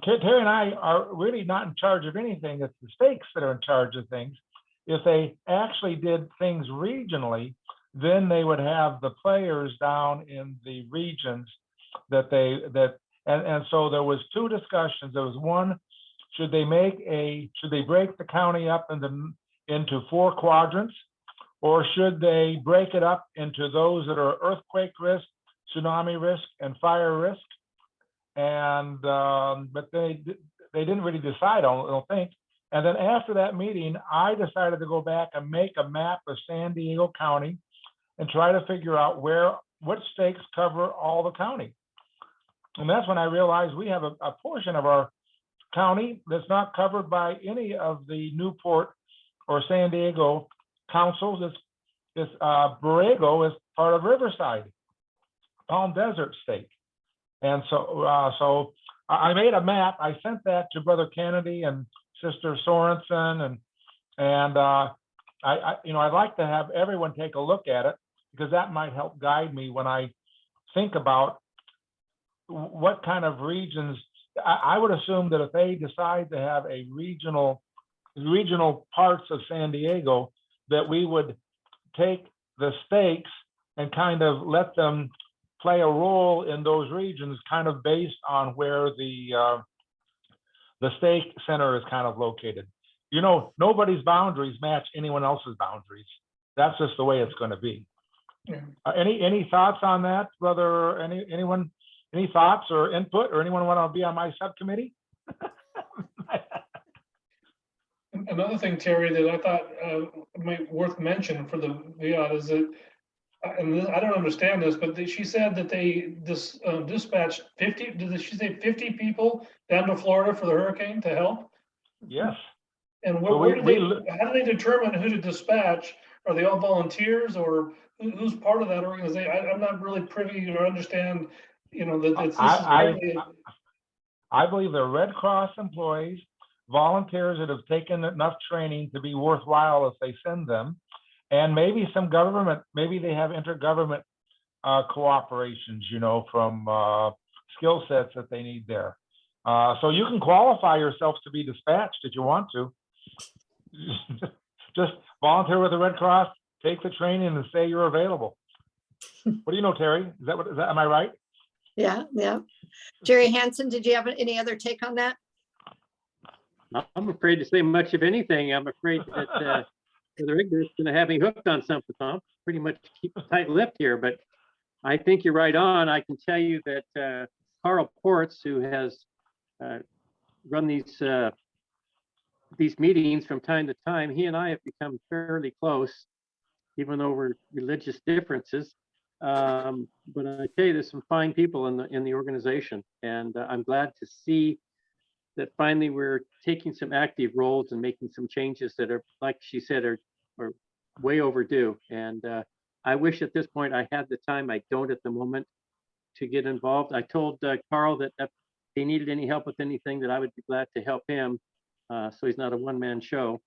Terry and I are really not in charge of anything. It's the stakes that are in charge of things. If they actually did things regionally, then they would have the players down in the regions and so there was 2 discussions. There was one, should they break the county up into 4 quadrants, or should they break it up into those that are earthquake risk, tsunami risk, and fire risk? And but they didn't really decide, I don't think. And then after that meeting, I decided to go back and make a map of San Diego County and try to figure out where which stakes cover all the county. And that's when I realized we have a portion of our county that's not covered by any of the Newport or San Diego councils. This Borrego is part of Riverside, Palm Desert Stake. And so I made a map. I sent that to Brother Kennedy and Sister Sorensen, and I'd like to have everyone take a look at it, because that might help guide me when I think about what kind of regions. I would assume that if they decide to have a regional parts of San Diego, that we would take the stakes and kind of let them play a role in those regions, kind of based on where the stake center is kind of located. You know, nobody's boundaries match anyone else's boundaries. That's just the way it's going to be. Yeah. Any thoughts on that, brother? Anyone? Any thoughts or input, or anyone want to be on my subcommittee? Another thing, Terry, that I thought might worth mention for the VIAT is that, and I don't understand this, but she said that they dispatched 50, did she say 50 people down to Florida for the hurricane to help? Yes. And So how do they determine who to dispatch? Are they all volunteers, or who's part of that organization? I'm not really privy or understand, you know, that it's. I believe they're Red Cross employees, volunteers that have taken enough training to be worthwhile if they send them, and maybe some government, maybe they have intergovernment cooperations, you know, from skill sets that they need there. So you can qualify yourselves to be dispatched if you want to. Just volunteer with the Red Cross, take the training, and say you're available. What do you know, Terry? Am I right? Yeah, yeah. Jerry Hansen, did you have any other take on that? I'm afraid to say much of anything. I'm afraid that the rigor's going to have me hooked on something. Tom, pretty much keep a tight lipped here, but I think you're right on. I can tell you that Carl Ports, who has run these meetings from time to time, he and I have become fairly close, even over religious differences. But I tell you, there's some fine people in the organization, and I'm glad to see that finally we're taking some active roles and making some changes that are, like she said, are way overdue. And I wish at this point I had the time. I don't at the moment to get involved. I told Carl that if he needed any help with anything, that I would be glad to help him. So he's not a one-man show.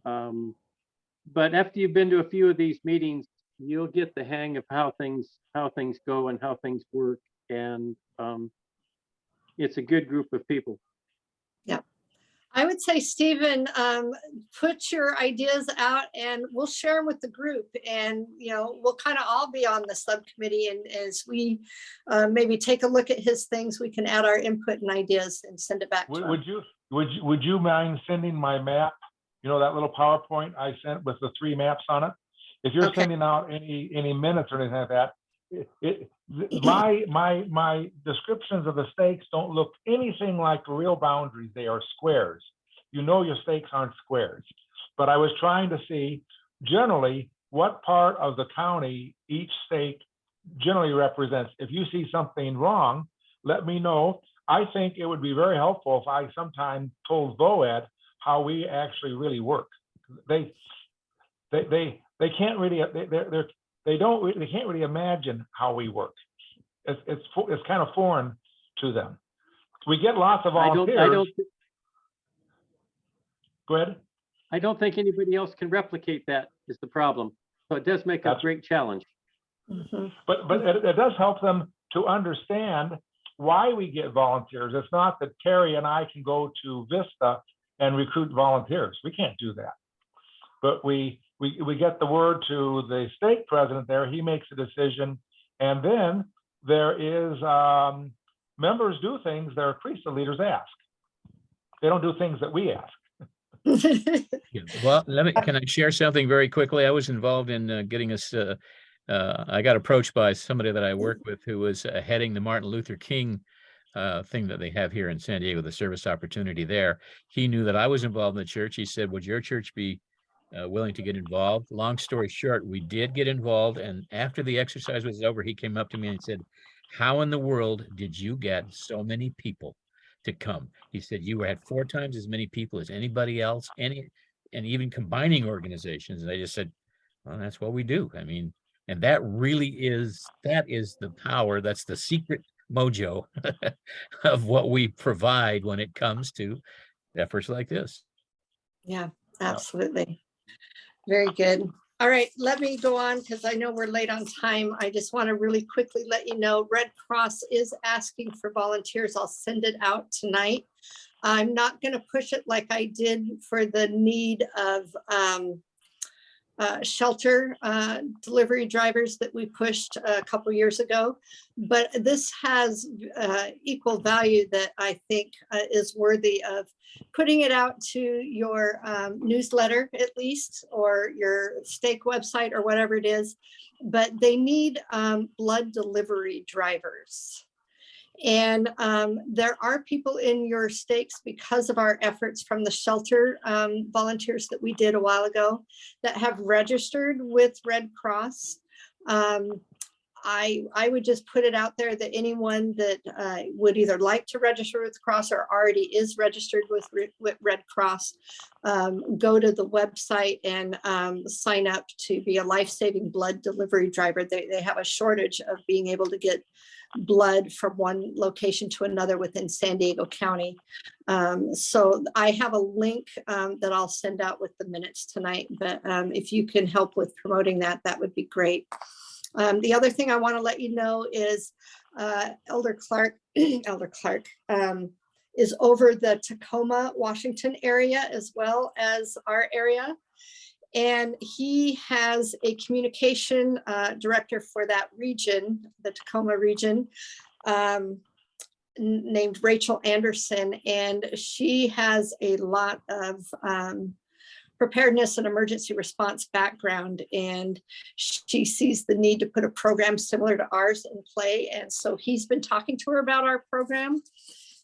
But after you've been to a few of these meetings, you'll get the hang of how things go and how things work. And it's a good group of people. Yeah. I would say, Stephen, put your ideas out and we'll share them with the group, and we'll kind of all be on the subcommittee, and as we maybe take a look at his things, we can add our input and ideas and send it back to him. Would you mind sending my map, that little PowerPoint I sent with the 3 maps on it? If you're sending out any minutes or anything like that, my descriptions of the stakes don't look anything like real boundaries. They are squares. Your stakes aren't squares. But I was trying to see generally what part of the county each stake generally represents. If you see something wrong, let me know. I think it would be very helpful if I sometime told VOED how we actually really work. They can't really they can't really imagine how we work. It's kind of foreign to them. We get lots of volunteers. Go ahead. I don't think anybody else can replicate that is the problem. So it does make a great challenge. Mm-hmm. But it does help them to understand why we get volunteers. It's not that Terry and I can go to Vista and recruit volunteers. We can't do that. But we get the word to the stake president there. He makes a decision, and then there is members do things their priesthood leaders ask. They don't do things that we ask. Well, can I share something very quickly? I was involved in getting us. I got approached by somebody that I work with who was heading the Martin Luther King thing that they have here in San Diego, the service opportunity there. He knew that I was involved in the church. He said, "Would your church be willing to get involved. Long story short, we did get involved, and after the exercise was over, he came up to me and said, "How in the world did you get so many people to come?" He said, "You had 4 times as many people as anybody else, and even combining organizations." And I just said, "Well, that's what we do." I mean, and that is the power. That's the secret mojo of what we provide when it comes to efforts like this. Yeah, absolutely. Very good. All right, let me go on because I know we're late on time. I just want to really quickly let you know Red Cross is asking for volunteers. I'll send it out tonight. I'm not going to push it like I did for the need of shelter delivery drivers that we pushed a couple years ago, but this has equal value that I think is worthy of putting it out to your newsletter at least, or your stake website or whatever it is. But they need blood delivery drivers. And there are people in your stakes because of our efforts from the shelter volunteers that we did a while ago that have registered with Red Cross. I would just put it out there that anyone that would either like to register with Cross or already is registered with Red Cross, go to the website and sign up to be a life-saving blood delivery driver. They have a shortage of being able to get blood from one location to another within San Diego County. So I have a link that I'll send out with the minutes tonight, but if you can help with promoting that, that would be great. The other thing I want to let you know is Elder Clark is over the Tacoma, Washington area as well as our area. And he has a communication director for that region, the Tacoma region, named Rachel Anderson. And she has a lot of preparedness and emergency response background. And she sees the need to put a program similar to ours in play. And so he's been talking to her about our program.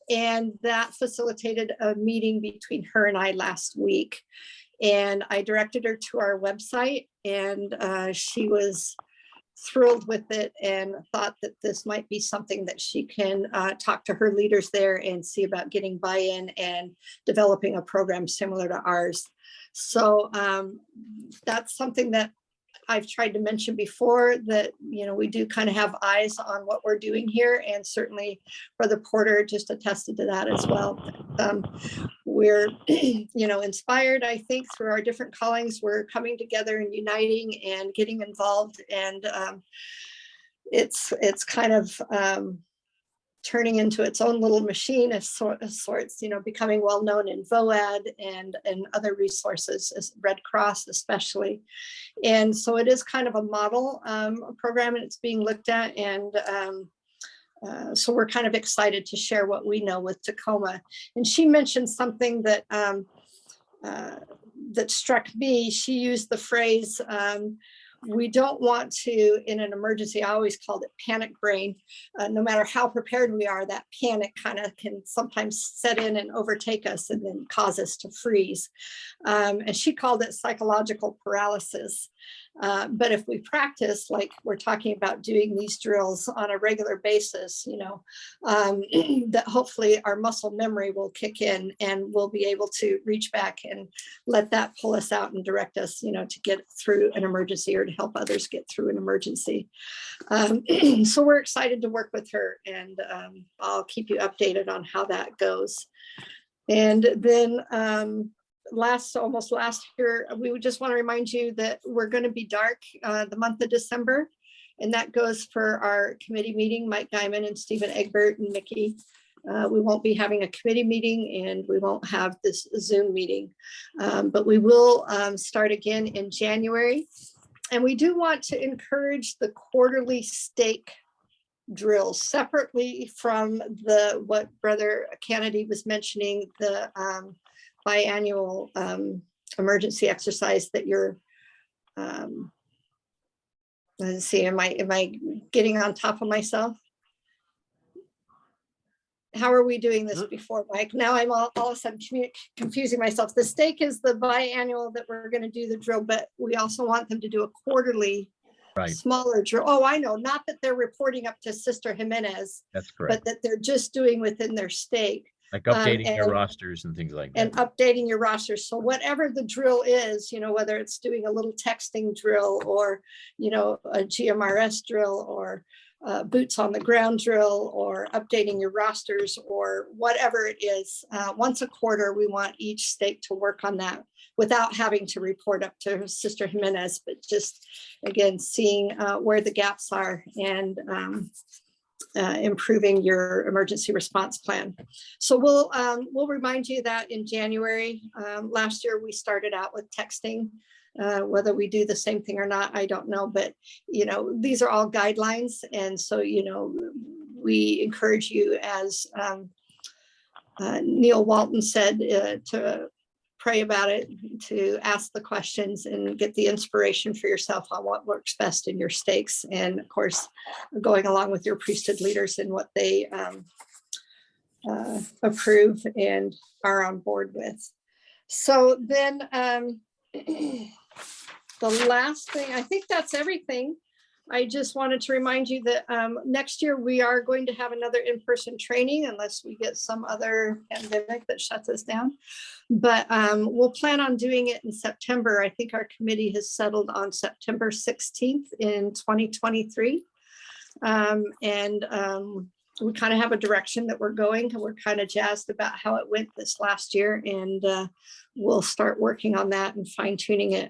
And that facilitated a meeting between her and I last week. And I directed her to our website, and she was thrilled with it and thought that this might be something that she can talk to her leaders there and see about getting buy-in and developing a program similar to ours. So that's something that I've tried to mention before, that, you know, we do kind of have eyes on what we're doing here, and certainly Brother Porter just attested to that as well. We're, you know, inspired, I think, through our different callings. We're coming together and uniting and getting involved, and it's kind of turning into its own little machine of sorts, you know, becoming well known in VOAD and other resources, as Red Cross especially. And so it is kind of a model program, and it's being looked at. And so we're kind of excited to share what we know with Tacoma. And she mentioned something that that struck me. She used the phrase, we don't want to, in an emergency, I always called it panic brain. No matter how prepared we are, that panic kind of can sometimes set in and overtake us and then cause us to freeze. And she called it psychological paralysis. But if we practice, like we're talking about doing these drills on a regular basis, you know, that hopefully our muscle memory will kick in and we'll be able to reach back and let that pull us out and direct us, you know, to get through an emergency or to help others get through an emergency. So we're excited to work with her, and I'll keep you updated on how that goes. And then almost last year, we would just want to remind you that we're going to be dark the month of December, and that goes for our committee meeting, Mike Guyman and Stephen Egbert and Mickey. We won't be having a committee meeting, and we won't have this Zoom meeting, but we will start again in January. And we do want to encourage the quarterly stake drills separately from what Brother Kennedy was mentioning, the biannual emergency exercise that you're, let's see, am I getting on top of myself? how are we doing this before, Mike? Now I'm all of a sudden confusing myself. The stake is the biannual that we're going to do the drill, but we also want them to do a quarterly Right. smaller drill. Oh, I know. Not that they're reporting up to Sister Jimenez, That's correct. but that they're just doing within their stake. Like updating their and- rosters and things like that. and updating your roster. So whatever the drill is, you know, whether it's doing a little texting drill or, you know, a GMRS drill or boots on the ground drill or updating your rosters or whatever it is, once a quarter, we want each stake to work on that without having to report up to Sister Jimenez, but just, again, seeing where the gaps are and improving your emergency response plan. So we'll remind you that in January. Last year we started out with texting. Whether we do the same thing or not, I don't know, but you know, these are all guidelines, and so you know, we encourage you, as Neil Walton said, to pray about it, to ask the questions and get the inspiration for yourself on what works best in your stakes. And of course, going along with your priesthood leaders and what they approve and are on board with. So then the last thing, I think that's everything. I just wanted to remind you that next year we are going to have another in-person training unless we get some other pandemic that shuts us down. But we'll plan on doing it in September. I think our committee has settled on September 16th in 2023. We kind of have a direction that we're going, and we're kind of jazzed about how it went this last year. And we'll start working on that and fine tuning it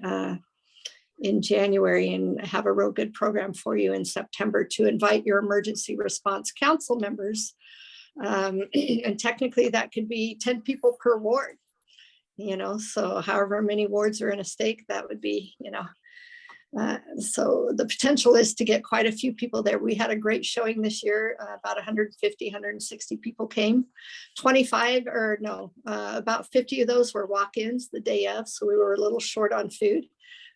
in January and have a real good program for you in September to invite your emergency response council members. And technically that could be 10 people per ward, you know, so however many wards are in a stake, that would be, you know, so the potential is to get quite a few people there. We had a great showing this year. About 150, 160 people came. 25 or no, about 50 of those were walk-ins the day of. So we were a little short on food,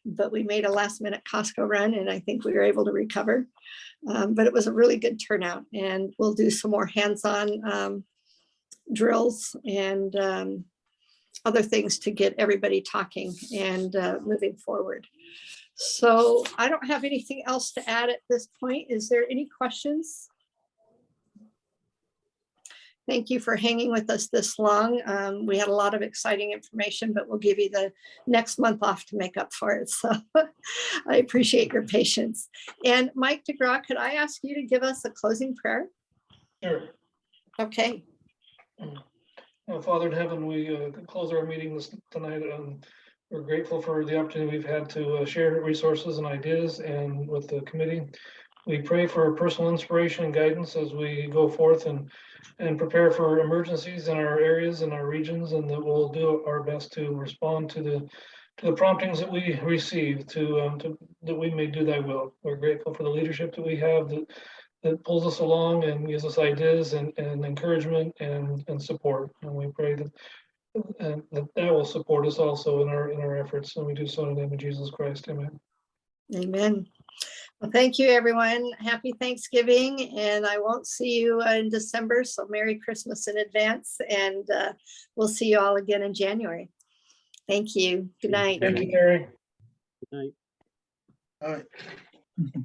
but we made a last minute Costco run and I think we were able to recover. But it was a really good turnout, and we'll do some more hands-on drills and other things to get everybody talking and moving forward. So I don't have anything else to add at this point. Is there any questions? Thank you for hanging with us this long. We had a lot of exciting information, but we'll give you the next month off to make up for it. So I appreciate your patience. And Mike DeGraw, could I ask you to give us a closing prayer? Sure. Okay. Father in heaven, we close our meeting tonight. We're grateful for the opportunity we've had to share resources and ideas and with the committee. We pray for personal inspiration and guidance as we go forth and prepare for emergencies in our areas and our regions, and that we'll do our best to respond to the promptings that we receive to that we may do thy will. We're grateful for the leadership that we have that pulls us along and gives us ideas and encouragement and support. And we pray that that will support us also in our efforts. And we do so in the name of Jesus Christ. Amen. Amen. Well, thank you, everyone. Happy Thanksgiving. And I won't see you in December. So Merry Christmas in advance. And we'll see you all again in January. Thank you. Good night. Thank you, Terri. Good night. All right.